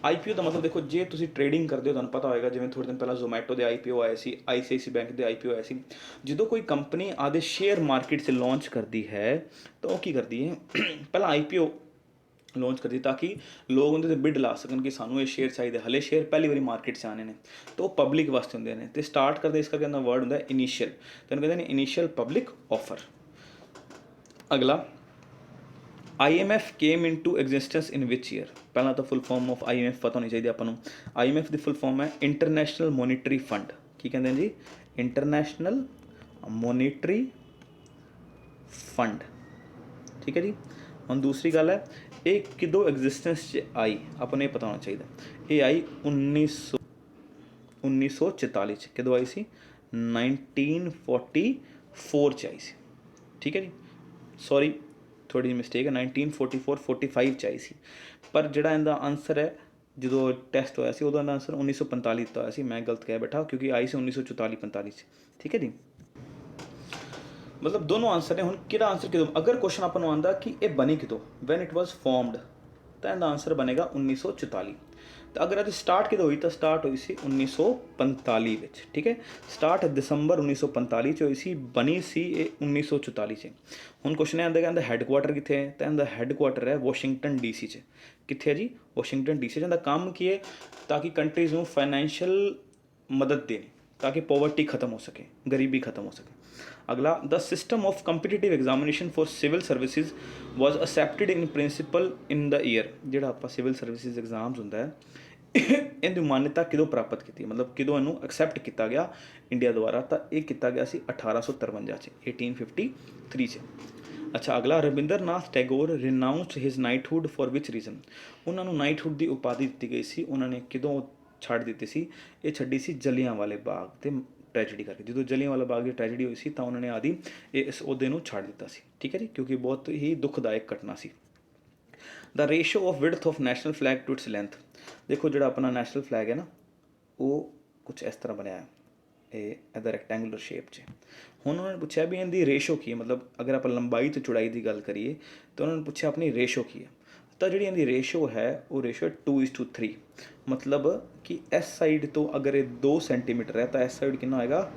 IPO ਦਾ ਮਤਲਬ ਦੇਖੋ, ਜੇ ਤੁਸੀਂ ਟ੍ਰੇਡਿੰਗ ਕਰਦੇ ਹੋ ਤੁਹਾਨੂੰ ਪਤਾ ਹੋਏਗਾ, ਜਿਵੇਂ ਥੋੜ੍ਹੇ ਦਿਨ ਪਹਿਲਾਂ ਜ਼ੋਮੈਟੋ ਦੇ IPO ਆਏ ਸੀ, ICICI ਬੈਂਕ ਦੇ IPO ਆਏ ਸੀ। ਜਦੋਂ ਕੋਈ ਕੰਪਨੀ ਆਦੇ ਸ਼ੇਅਰ ਮਾਰਕੀਟ 'ਚ ਲਾਂਚ ਕਰਦੀ ਹੈ ਤਾਂ ਉਹ ਕੀ ਕਰਦੀ ਹੈ, ਪਹਿਲਾਂ IPO ਲਾਂਚ ਕਰਦੀ ਤਾਂ ਕਿ ਲੋਕ ਉਹਦੇ 'ਤੇ ਬਿਡ ਲਾ ਸਕਣ ਕਿ ਸਾਨੂੰ ਇਹ ਸ਼ੇਅਰ ਚਾਹੀਦੇ। ਹਲੇ ਸ਼ੇਅਰ ਪਹਿਲੀ ਵਾਰੀ ਮਾਰਕੀਟ 'ਚ ਆਣੇ ਨੇ ਤਾਂ ਉਹ ਪਬਲਿਕ ਵਾਸਤੇ ਹੁੰਦੇ ਨੇ। ਅਤੇ ਸਟਾਰਟ ਕਰਦੇ ਇਸ ਕਰਕੇ ਇਹਦਾ ਵਰਡ ਹੁੰਦਾ ਇਨੀਸ਼ੀਅਲ, ਤਾਂ ਇਹਨੂੰ ਕਹਿੰਦੇ ਨੇ ਇਨੀਸ਼ੀਅਲ ਪਬਲਿਕ ਆਫਰ। ਅਗਲਾ, IMF came into existence in which year. ਪਹਿਲਾਂ ਤਾਂ ਫੁੱਲ ਫਾਰਮ ਆਫ IMF ਪਤਾ ਹੋਣੀ ਚਾਹੀਦੀ ਆਪਾਂ ਨੂੰ। IMF ਦੀ ਫੁੱਲ ਫਾਰਮ ਹੈ ਇੰਟਰਨੈਸ਼ਨਲ ਮੋਨੀਟਰੀ ਫੰਡ। ਕੀ ਕਹਿੰਦੇ ਨੇ ਜੀ? International monetary fund. ਠੀਕ ਹੈ ਜੀ। ਹੁਣ ਦੂਸਰੀ ਗੱਲ ਹੈ, ਇਹ ਕਿਦੋਂ ਐਗਜ਼ਿਸਟੈਂਸ 'ਚ ਆਈ? ਆਪਾਂ ਨੂੰ ਇਹ ਪਤਾ ਹੋਣਾ ਚਾਹੀਦਾ। ਇਹ ਆਈ 1944 'ਚ। ਕਦੋਂ ਆਈ ਸੀ? 1944 'ਚ ਆਈ ਸੀ। ਠੀਕ ਹੈ ਜੀ। ਸੌਰੀ, ਥੋੜ੍ਹੀ ਜਿਹੀ ਮਿਸਟੇਕ ਹੈ, 1944-45 'ਚ ਆਈ ਸੀ। ਪਰ ਜਿਹੜਾ ਇਹਦਾ ਆਨਸਰ ਹੈ, ਜਦੋਂ ਟੈਸਟ ਹੋਇਆ ਸੀ ਉਦੋਂ ਇਹਦਾ ਆਨਸਰ 1945 ਦਿੱਤਾ ਹੋਇਆ ਸੀ। ਮੈਂ ਗਲਤ ਕਹਿ ਬੈਠਾ ਕਿਉਂਕਿ ਆਈ ਸੀ 1944-45 'ਚ। ਠੀਕ ਹੈ ਜੀ। ਮਤਲਬ ਦੋਨੋਂ ਆਨਸਰ ਨੇ। ਹੁਣ ਕਿਹੜਾ ਆਨਸਰ ਕਿਦੋਂ, ਅਗਰ ਕੁਐਸਚਨ ਆਪਾਂ ਨੂੰ ਆਉਂਦਾ ਕਿ ਇਹ ਬਣੀ ਕਿਦੋਂ, ਵੈਨ ਇਟ ਵਾਜ਼ ਫਾਰਮਡ, ਤਾਂ ਇਹਦਾ ਆਨਸਰ ਬਣੇਗਾ 1944। ਤਾਂ ਅਗਰ ਇਹਦੀ ਸਟਾਰਟ ਕਿਦੋਂ ਹੋਈ, ਤਾਂ ਸਟਾਰਟ ਹੋਈ ਸੀ 1945 ਵਿੱਚ। ਠੀਕ ਹੈ। ਸਟਾਰਟ ਦਸੰਬਰ 1945 'ਚ ਹੋਈ ਸੀ, ਬਣੀ ਸੀ ਇਹ 1944 'ਚ। ਹੁਣ ਕੁਐਸਚਨ ਇਹ ਆਉਂਦਾ ਕਿ ਇਹਦਾ ਹੈੱਡਕੁਆਟਰ ਕਿੱਥੇ ਹੈ? ਤਾਂ ਇਹਦਾ ਹੈੱਡਕੁਆਟਰ ਹੈ ਵਾਸ਼ਿੰਗਟਨ DC 'ਚ। ਕਿੱਥੇ ਹੈ ਜੀ? ਵਾਸ਼ਿੰਗਟਨ DC 'ਚ। ਇਹਦਾ ਕੰਮ ਕੀ ਹੈ? ਤਾਂ ਕਿ ਕੰਟਰੀਜ਼ ਨੂੰ ਫਾਈਨੈਂਸ਼ੀਅਲ ਮਦਦ ਦੇਣ, ਤਾਂ ਕਿ ਪੋਵਰਟੀ ਖਤਮ ਹੋ ਸਕੇ, ਗਰੀਬੀ ਖਤਮ ਹੋ ਸਕੇ। अगला, the system of competitive examination for civil services was accepted in principle in the year, ਜਿਹੜਾ ਆਪਾਂ ਸਿਵਲ ਸਰਵਿਸਿਜ਼ ਐਗਜ਼ਾम्स ਹੁੰਦਾ ਹੈ ਇਹਦੀ ਮਾਨਤਾ ਕਿਦੋਂ ਪ੍ਰਾਪਤ ਕੀਤੀ, ਮਤਲਬ ਕਿਦੋਂ ਇਹਨੂੰ ਐਕਸੈਪਟ ਕੀਤਾ ਗਿਆ ਇੰਡੀਆ ਦੁਆਰਾ, ਤਾਂ ਇਹ ਕੀਤਾ ਗਿਆ ਸੀ 1853 ਚ, 1853 ਚ। ਅੱਛਾ ਅਗਲਾ, Rabindranath Tagore renounced his knighthood for which reason, ਉਹਨਾਂ ਨੂੰ ਨਾਈਟਹੁੱਡ ਦੀ ਉਪਾਧੀ ਦਿੱਤੀ ਗਈ ਸੀ, ਉਹਨਾਂ ਨੇ ਕਿਦੋਂ ਛੱਡ ਦਿੱਤੀ ਸੀ, ਇਹ ਛੱਡੀ ਸੀ ਜਲਿਆਂਵਾਲੇ ਬਾਗ ਤੇ ਟ੍ਰੈਜਡੀ ਕਰਕੇ। ਜਦੋਂ ਜਲਿਆਂਵਾਲਾ ਬਾਗ ਦੀ ਟ੍ਰੈਜਡੀ ਹੋਈ ਸੀ ਤਾਂ ਉਹਨਾਂ ਨੇ ਆਦੀ ਇਸ ਅਹੁਦੇ ਨੂੰ ਛੱਡ ਦਿੱਤਾ ਸੀ, ਠੀਕ ਹੈ ਜੀ, ਕਿਉਂਕਿ ਬਹੁਤ ਹੀ ਦੁਖਦਾਇਕ ਘਟਨਾ ਸੀ। The ratio of width of national flag to its length, ਦੇਖੋ ਜਿਹੜਾ ਆਪਣਾ ਨੈਸ਼ਨਲ ਫਲੈਗ ਹੈ ਨਾ ਉਹ ਕੁਛ ਇਸ ਤਰ੍ਹਾਂ ਬਣਿਆ ਹੈ, ਇਹ ਇਹਦਾ ਰੈਕਟੈਂਗੂਲਰ ਸ਼ੇਪ 'ਚ। ਹੁਣ ਉਹਨਾਂ ਨੇ ਪੁੱਛਿਆ ਵੀ ਇਹਦੀ ਰੇਸ਼ੋ ਕੀ ਹੈ, ਮਤਲਬ ਅਗਰ ਆਪਾਂ ਲੰਬਾਈ ਤੇ ਚੌੜਾਈ ਦੀ ਗੱਲ ਕਰੀਏ ਤਾਂ ਉਹਨਾਂ ਨੇ ਪੁੱਛਿਆ ਆਪਣੀ ਰੇਸ਼ੋ ਕੀ ਹੈ, ਤਾਂ ਜਿਹੜੀ ਇਹਦੀ ਰੇਸ਼ੋ ਹੈ ਉਹ ਰੇਸ਼ੋ 2:3, ਮਤਲਬ ਕਿ ਇਸ ਸਾਈਡ ਤੋਂ ਅਗਰ ਇਹ 2 ਸੈਂਟੀਮੀਟਰ ਹੈ ਤਾਂ ਇਸ ਸਾਈਡ ਕਿੰਨਾ ਹੋਏਗਾ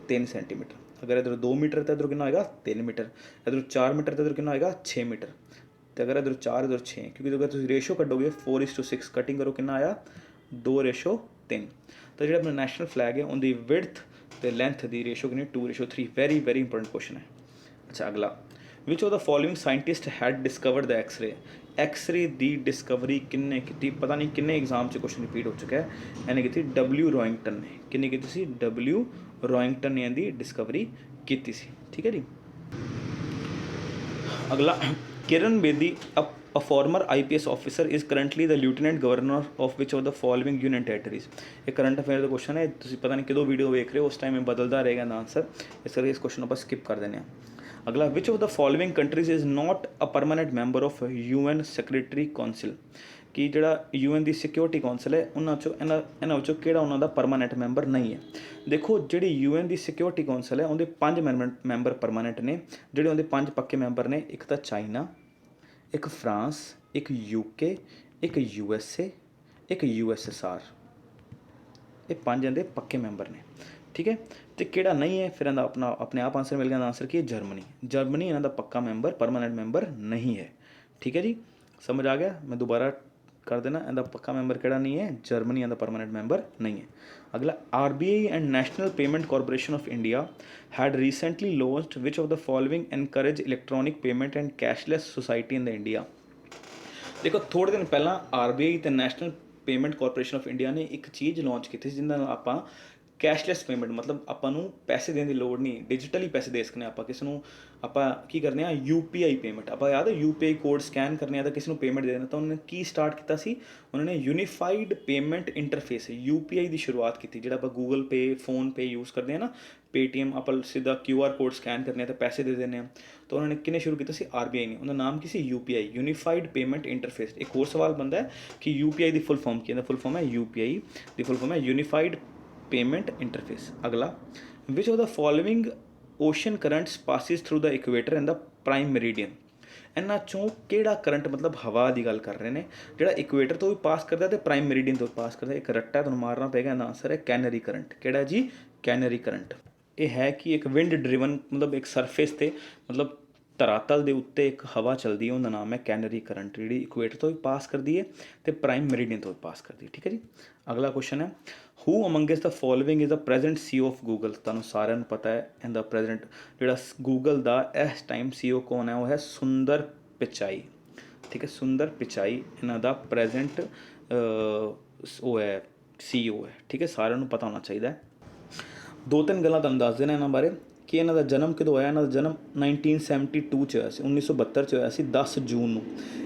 3 ਸੈਂਟੀਮੀਟਰ, ਅਗਰ ਇੱਧਰ 2 ਮੀਟਰ ਤਾਂ ਇੱਧਰ ਕਿੰਨਾ ਹੋਏਗਾ 3 ਮੀਟਰ, ਇੱਧਰ 4 ਮੀਟਰ ਤਾਂ ਇੱਧਰ ਕਿੰਨਾ ਹੋਏਗਾ 6 ਮੀਟਰ, ਤੇ ਅਗਰ ਇੱਧਰ 4 ਇੱਧਰ 6, ਕਿਉਂਕਿ ਅਗਰ ਤੁਸੀਂ ਰੇਸ਼ੋ ਕੱਢੋਗੇ 4:6 ਕਟਿੰਗ ਕਰੋ ਕਿੰਨਾ ਆਇਆ 2:3। ਤਾਂ ਜਿਹੜਾ ਆਪਣਾ ਨੈਸ਼ਨਲ ਫਲੈਗ ਹੈ ਉਹਦੀ ਵਿਡਥ ਤੇ ਲੈਂਥ ਦੀ ਰੇਸ਼ੋ ਕਿੰਨੀ 2:3, ਵੈਰੀ ਵੈਰੀ ਇੰਪੋਰਟੈਂਟ ਕੁਐਸਚਨ ਹੈ। ਅੱਛਾ ਅਗਲਾ, which of the following scientist had discovered the x-ray, x-ray ਦੀ ਡਿਸਕਵਰੀ ਕਿੰਨੇ ਕੀਤੀ, ਪਤਾ ਨਹੀਂ ਕਿੰਨੇ ਐਗਜ਼ਾਮ 'ਚ ਕੁਐਸਚਨ ਰਿਪੀਟ ਹੋ ਚੁੱਕਾ ਹੈ, ਇਹਨੇ ਕੀਤੀ W ਰੋਇੰਗਟਨ ਨੇ, ਕਿੰਨੀ ਕੀਤੀ ਸੀ W ਰੋਇੰਗਟਨ ਨੇ ਇਹਦੀ ਡਿਸਕਵਰੀ ਕੀਤੀ ਸੀ, ਠੀਕ ਹੈ ਜੀ। ਅਗਲਾ, Kiran Bedi a former IPS officer is currently the lieutenant governor of which of the following union territories, ਇਹ ਕਰੰਟ ਅਫੇਅਰ ਦਾ ਕੁਐਸਚਨ ਹੈ, ਤੁਸੀਂ ਪਤਾ ਨਹੀਂ ਕਿਦੋਂ ਵੀਡੀਓ ਵੇਖ ਰਹੇ ਹੋ ਉਸ ਟਾਈਮ ਇਹ ਬਦਲਦਾ ਰਹੇਗਾ ਨਾ ਆਨਸਰ, ਇਸ ਕਰਕੇ ਇਸ ਕੁਐਸਚਨ ਨੂੰ ਆਪਾਂ ਸਕਿਪ ਕਰ ਦਿੰਦੇ ਹਾਂ। ਅਗਲਾ, which of the following countries is not a permanent member of UN security council, ਕਿ ਜਿਹੜਾ UN ਦੀ ਸਿਕਿਉਰਿਟੀ ਕਾਉਂਸਲ ਹੈ ਉਹਨਾਂ 'ਚੋਂ ਇਹਨਾਂ ਵਿੱਚੋਂ ਕਿਹੜਾ ਉਹਨਾਂ ਦਾ ਪਰਮਾਨੈਂਟ ਮੈਂਬਰ ਨਹੀਂ ਹੈ। ਦੇਖੋ ਜਿਹੜੀ UN ਦੀ ਸਿਕਿਉਰਿਟੀ ਕਾਉਂਸਲ ਹੈ ਉਹਦੇ 5 ਮੈਂਬਰ ਪਰਮਾਨੈਂਟ ਨੇ, ਜਿਹੜੇ ਉਹਦੇ 5 ਪੱਕੇ ਮੈਂਬਰ ਨੇ, ਇੱਕ ਤਾਂ ਚਾਈਨਾ, ਇੱਕ ਫਰਾਂਸ, ਇੱਕ UK, ਇੱਕ USA, ਇੱਕ USSR, ਇਹ 5 ਇਹਦੇ ਪੱਕੇ ਮੈਂਬਰ ਨੇ, ਠੀਕ ਹੈ। ਤੇ ਕਿਹੜਾ ਨਹੀਂ ਹੈ, ਫਿਰ ਇਹਦਾ ਆਪਣਾ ਆਪਣੇ ਆਪ ਆਨਸਰ ਮਿਲ ਗਿਆ, ਆਨਸਰ ਕੀ ਹੈ ਜਰਮਨੀ, ਜਰਮਨੀ ਇਹਨਾਂ ਦਾ ਪੱਕਾ ਮੈਂਬਰ ਪਰਮਾਨੈਂਟ ਮੈਂਬਰ ਨਹੀਂ ਹੈ, ਠੀਕ ਹੈ ਜੀ। ਸਮਝ ਆ ਗਿਆ, ਮੈਂ ਦੁਬਾਰਾ ਕਰ ਦੇਣਾ, ਇਹਦਾ ਪੱਕਾ ਮੈਂਬਰ ਕਿਹੜਾ ਨਹੀਂ ਹੈ, ਜਰਮਨੀ ਇਹਦਾ ਪਰਮਾਨੈਂਟ ਮੈਂਬਰ ਨਹੀਂ ਹੈ। ਅਗਲਾ, RBI and national payment corporation of India had recently launched which of the following encourage electronic payment and cashless society in the India, ਦੇਖੋ ਥੋੜ੍ਹੇ ਦਿਨ ਪਹਿਲਾਂ RBI ਤੇ national payment corporation of India ਨੇ ਇੱਕ ਚੀਜ਼ ਲਾਂਚ ਕੀਤੀ ਸੀ ਜਿਹਦੇ ਨਾਲ ਆਪਾਂ ਕੈਸ਼ਲੈਸ ਪੇਮੈਂਟ, ਮਤਲਬ ਆਪਾਂ ਨੂੰ ਪੈਸੇ ਦੇਣ ਦੀ ਲੋੜ ਨਹੀਂ, ਡਿਜੀਟਲੀ ਪੈਸੇ ਦੇ ਸਕਦੇ ਹਾਂ ਆਪਾਂ ਕਿਸੇ ਨੂੰ, ਆਪਾਂ ਕੀ ਕਰਨੇ ਆ UPI ਪੇਮੈਂਟ, ਆਪਾਂ ਯਾਦ ਹੈ UPI ਕੋਡ ਸਕੈਨ ਕਰਨੇ ਆ ਤਾਂ ਕਿਸੇ ਨੂੰ ਪੇਮੈਂਟ ਦੇ ਦੇਣਾ, ਤਾਂ ਉਹਨਾਂ ਨੇ ਕੀ ਸਟਾਰਟ ਕੀਤਾ ਸੀ, ਉਹਨਾਂ ਨੇ ਯੂਨੀਫਾਈਡ ਪੇਮੈਂਟ ਇੰਟਰਫੇਸ UPI ਦੀ ਸ਼ੁਰੂਆਤ ਕੀਤੀ, ਜਿਹੜਾ ਆਪਾਂ ਗੂਗਲ ਪੇ ਫੋਨਪੇ ਯੂਜ਼ ਕਰਦੇ ਹਾਂ ਨਾ, ਪੇਟੀਐਮ ਆਪਾਂ ਸਿੱਧਾ QR ਕੋਡ ਸਕੈਨ ਕਰਨੇ ਆ ਤਾਂ ਪੈਸੇ ਦੇ ਦਿੰਦੇ ਹਾਂ, ਤਾਂ ਉਹਨਾਂ ਨੇ ਕਿੰਨੇ ਸ਼ੁਰੂ ਕੀਤਾ ਸੀ RBI ਨੇ, ਉਹਦਾ ਨਾਮ ਕੀ ਸੀ UPI ਯੂਨੀਫਾਈਡ ਪੇਮੈਂਟ ਇੰਟਰਫੇਸ। ਇੱਕ ਹੋਰ ਸਵਾਲ ਬਣਦਾ ਹੈ ਕਿ UPI ਦੀ ਫੁੱਲ ਫਾਰਮ ਕੀ ਹੈ, ਫੁੱਲ ਫਾਰਮ ਹੈ UPI ਦੀ ਫੁੱਲ ਫਾਰਮ ਹੈ ਯੂਨੀਫਾਈਡ ਪੇਮੈਂਟ ਇੰਟਰਫੇਸ। ਅਗਲਾ, which of the following ocean currents passes through the equator and the prime meridian, ਇਹਨਾਂ ਚੋਂ ਕਿਹੜਾ ਕਰੰਟ, ਮਤਲਬ ਹਵਾ ਦੀ ਗੱਲ ਕਰ ਰਹੇ ਨੇ, ਜਿਹੜਾ ਇਕੁਏਟਰ ਤੋਂ ਵੀ ਪਾਸ ਕਰਦਾ ਤੇ ਪ੍ਰਾਈਮ ਮੈਰੀਡੀਅਨ ਤੋਂ ਪਾਸ ਕਰਦਾ, ਇੱਕ ਰੱਟਾ ਤੁਹਾਨੂੰ ਮਾਰਨਾ ਪਏਗਾ, ਇਹਦਾ ਆਨਸਰ ਹੈ ਕੈਨਰੀ ਕਰੰਟ। ਕਿਹੜਾ ਜੀ, ਕੈਨਰੀ ਕਰੰਟ। ਇਹ ਹੈ ਕਿ ਇੱਕ ਵਿੰਡ ਡਰਿਵਨ, ਮਤਲਬ ਇੱਕ ਸਰਫੇਸ 'ਤੇ, ਮਤਲਬ ਧਰਾਤਲ ਦੇ ਉੱਤੇ ਇੱਕ ਹਵਾ ਚੱਲਦੀ ਹੈ, ਉਹਦਾ ਨਾਮ ਹੈ ਕੈਨਰੀ ਕਰੰਟ, ਜਿਹੜੀ ਇਕੁਏਟਰ ਤੋਂ ਵੀ ਪਾਸ ਕਰਦੀ ਹੈ ਤੇ ਪ੍ਰਾਈਮ ਮੈਰੀਡੀਅਨ ਤੋਂ ਵੀ ਪਾਸ ਕਰਦੀ ਹੈ, ਠੀਕ ਹੈ ਜੀ। ਅਗਲਾ ਕੁਐਸਚਨ ਹੈ, who amongst the following is the present CEO of Google, ਤੁਹਾਨੂੰ ਸਾਰਿਆਂ ਨੂੰ ਪਤਾ ਹੈ ਇਹਦਾ ਪ੍ਰੈਜ਼ੈਂਟ ਜਿਹੜਾ ਗੂਗਲ ਦਾ ਇਸ ਟਾਈਮ CEO ਕੌਣ ਹੈ, ਉਹ ਹੈ ਸੁੰਦਰ ਪਿਚਾਈ, ਠੀਕ ਹੈ, ਸੁੰਦਰ ਪਿਚਾਈ ਇਹਨਾਂ ਦਾ ਪ੍ਰੈਜ਼ੈਂਟ ਉਹ ਹੈ CEO ਹੈ, ਠੀਕ ਹੈ, ਸਾਰਿਆਂ ਨੂੰ ਪਤਾ ਹੋਣਾ ਚਾਹੀਦਾ ਹੈ। 2-3 ਗੱਲਾਂ ਤੁਹਾਨੂੰ ਦੱਸ ਦੇਣਾ ਇਹਨਾਂ ਬਾਰੇ ਕਿ ਇਹਨਾਂ ਦਾ ਜਨਮ ਕਦੋਂ ਹੋਇਆ, ਇਹਨਾਂ ਦਾ ਜਨਮ 1972 'ਚ ਹੋਇਆ ਸੀ, 1972 'ਚ ਹੋਇਆ ਸੀ 10 ਜੂਨ ਨੂੰ।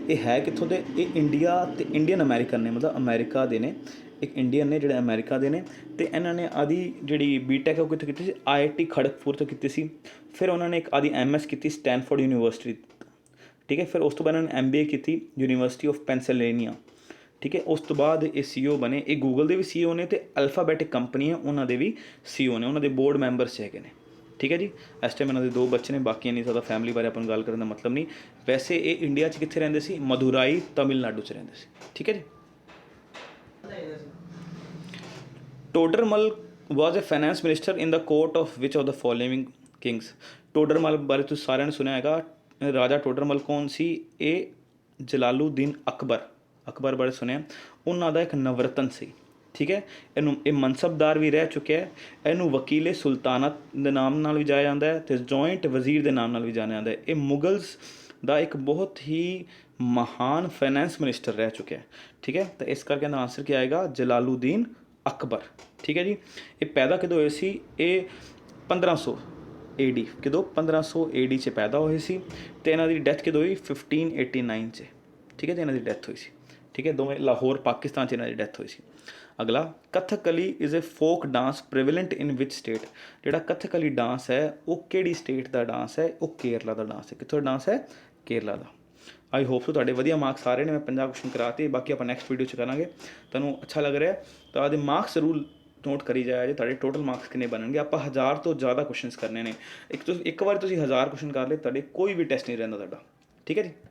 ਇਹ ਹੈ ਕਿੱਥੋਂ ਦੇ, ਇਹ ਇੰਡੀਆ ਅਤੇ ਇੰਡੀਅਨ ਅਮੈਰੀਕਨ ਨੇ, ਮਤਲਬ ਅਮੈਰੀਕਾ ਦੇ ਨੇ, ਇੱਕ ਇੰਡੀਅਨ ਨੇ ਜਿਹੜੇ ਅਮੈਰੀਕਾ ਦੇ ਨੇ, ਅਤੇ ਇਹਨਾਂ ਨੇ ਆਦੀ ਜਿਹੜੀ BTech ਉਹ ਕਿੱਥੋਂ ਕੀਤੀ ਸੀ, IIT ਖੜਗਪੁਰ ਤੋਂ ਕੀਤੀ ਸੀ। ਫਿਰ ਉਹਨਾਂ ਨੇ ਇੱਕ ਆਦੀ MS ਕੀਤੀ ਸਟੈਨਫੋਰਡ ਯੂਨੀਵਰਸਿਟੀ, ਠੀਕ ਹੈ। ਫਿਰ ਉਸ ਤੋਂ ਬਾਅਦ ਇਹਨਾਂ ਨੇ MBA ਕੀਤੀ ਯੂਨੀਵਰਸਿਟੀ ਆਫ ਪੈਨਸਿਲਵੇਨੀਆ, ਠੀਕ ਹੈ। ਉਸ ਤੋਂ ਬਾਅਦ ਇਹ CEO ਬਣੇ, ਇਹ ਗੂਗਲ ਦੇ ਵੀ CEO ਨੇ ਅਤੇ ਅਲਫਾਬੈਟਿਕ ਕੰਪਨੀ ਹੈ ਉਹਨਾਂ ਦੇ ਵੀ CEO ਨੇ, ਉਹਨਾਂ ਦੇ ਬੋਰਡ ਮੈਂਬਰਸ ਹੈਗੇ ਨੇ, ਠੀਕ ਹੈ ਜੀ। ਇਸ ਟਾਈਮ ਇਹਨਾਂ ਦੇ 2 ਬੱਚੇ ਨੇ, ਬਾਕੀ ਇੰਨੀ ਜ਼ਿਆਦਾ ਫੈਮਿਲੀ ਬਾਰੇ ਆਪਾਂ ਨੂੰ ਗੱਲ ਕਰਨ ਦਾ ਮਤਲਬ ਨਹੀਂ। ਵੈਸੇ ਇਹ ਇੰਡੀਆ 'ਚ ਕਿੱਥੇ ਰਹਿੰਦੇ ਸੀ, ਮਦੁਰਾਈ ਤਮਿਲਨਾਡੂ 'ਚ ਰਹਿੰਦੇ ਸੀ, ਠੀਕ ਹੈ ਜੀ। Todarmal was a finance minister in the court of which of the following kings, Todarmal ਬਾਰੇ ਤੁਸੀਂ ਸਾਰਿਆਂ ਨੇ ਸੁਣਿਆ ਹੈਗਾ, ਰਾਜਾ ਟੋਡਰਮਲ ਕੌਣ ਸੀ, ਇਹ ਜਲਾਲੂਦੀਨ ਅਕਬਰ ਬਾਰੇ ਸੁਣਿਆ, ਉਹਨਾਂ ਦਾ ਇੱਕ ਨਵਰਤਨ ਸੀ, ਠੀਕ ਹੈ। ਇਹ ਮਨਸਬਦਾਰ ਵੀ ਰਹਿ ਚੁੱਕਿਆ ਹੈ। ਇਹਨੂੰ ਵਕੀਲੇ ਸੁਲਤਾਨਤ ਦੇ ਨਾਮ ਨਾਲ ਵੀ ਜਾਣਿਆ ਜਾਂਦਾ ਹੈ ਅਤੇ ਜੁਆਇੰਟ ਵਜ਼ੀਰ ਦੇ ਨਾਮ ਨਾਲ ਵੀ ਜਾਣਿਆ ਜਾਂਦਾ ਹੈ। ਇਹ ਮੁਗਲਸ ਦਾ ਇੱਕ ਬਹੁਤ ਹੀ ਮਹਾਨ ਫਾਈਨੈਂਸ ਮਿਨਿਸਟਰ ਰਹਿ ਚੁੱਕਿਆ ਹੈ। ਠੀਕ ਹੈ, ਤਾਂ ਇਸ ਕਰਕੇ ਇਹਦਾ ਆਨਸਰ ਕੀ ਆਏਗਾ? ਜਲਾਲੂਦੀਨ ਅਕਬਰ। ਠੀਕ ਹੈ ਜੀ। ਇਹ ਪੈਦਾ ਕਦੋਂ ਹੋਏ ਸੀ? ਇਹ 1500 AD, ਕਦੋਂ? 1500 AD 'ਚ ਪੈਦਾ ਹੋਏ ਸੀ ਅਤੇ ਇਹਨਾਂ ਦੀ ਡੈਥ ਕਦੋਂ ਹੋਈ? 1589 'ਚ। ਠੀਕ ਹੈ ਜੀ, ਇਹਨਾਂ ਦੀ ਡੈਥ ਹੋਈ ਸੀ। ਠੀਕ ਹੈ, ਦੋਵੇਂ ਲਾਹੌਰ ਪਾਕਿਸਤਾਨ 'ਚ ਇਹਨਾਂ ਦੀ ਡੈਥ ਹੋਈ ਸੀ। ਅਗਲਾ, Kathakali is a folk dance prevalent in which state? ਜਿਹੜਾ ਕਥਕਲੀ ਡਾਂਸ ਹੈ ਉਹ ਕਿਹੜੀ ਸਟੇਟ ਦਾ ਡਾਂਸ ਹੈ? ਉਹ ਕੇਰਲਾ ਦਾ ਡਾਂਸ ਹੈ। ਕਿੱਥੋਂ ਦਾ ਡਾਂਸ ਹੈ? ਕੇਰਲਾ ਦਾ। ਆਈ ਹੋਪ ਸੋ ਤੁਹਾਡੇ ਵਧੀਆ ਮਾਰਕਸ ਆ ਰਹੇ ਨੇ। ਮੈਂ 50 ਕੁਐਸਚਨ ਕਰਾਤੇ, ਬਾਕੀ ਆਪਾਂ ਨੈਕਸਟ ਵੀਡੀਓ 'ਚ ਕਰਾਂਗੇ। ਤੁਹਾਨੂੰ ਅੱਛਾ ਲੱਗ ਰਿਹਾ ਤਾਂ ਆਪਦੇ ਮਾਰਕਸ ਜ਼ਰੂਰ ਨੋਟ ਕਰੀ ਜਾਇਆ ਜੇ, ਤੁਹਾਡੇ ਟੋਟਲ ਮਾਰਕਸ ਕਿੰਨੇ ਬਣਨਗੇ। ਆਪਾਂ 1000 ਤੋਂ ਜ਼ਿਆਦਾ ਕੁਐਸਚਨਸ ਕਰਨੇ ਨੇ। ਇੱਕ ਵਾਰ ਤੁਸੀਂ 1000 ਕੁਐਸਚਨ ਕਰ ਲਏ, ਤੁਹਾਡੇ ਕੋਈ ਵੀ ਟੈਸਟ ਨਹੀਂ ਰਹਿੰਦਾ ਤੁਹਾਡਾ। ਠੀਕ ਹੈ ਜੀ।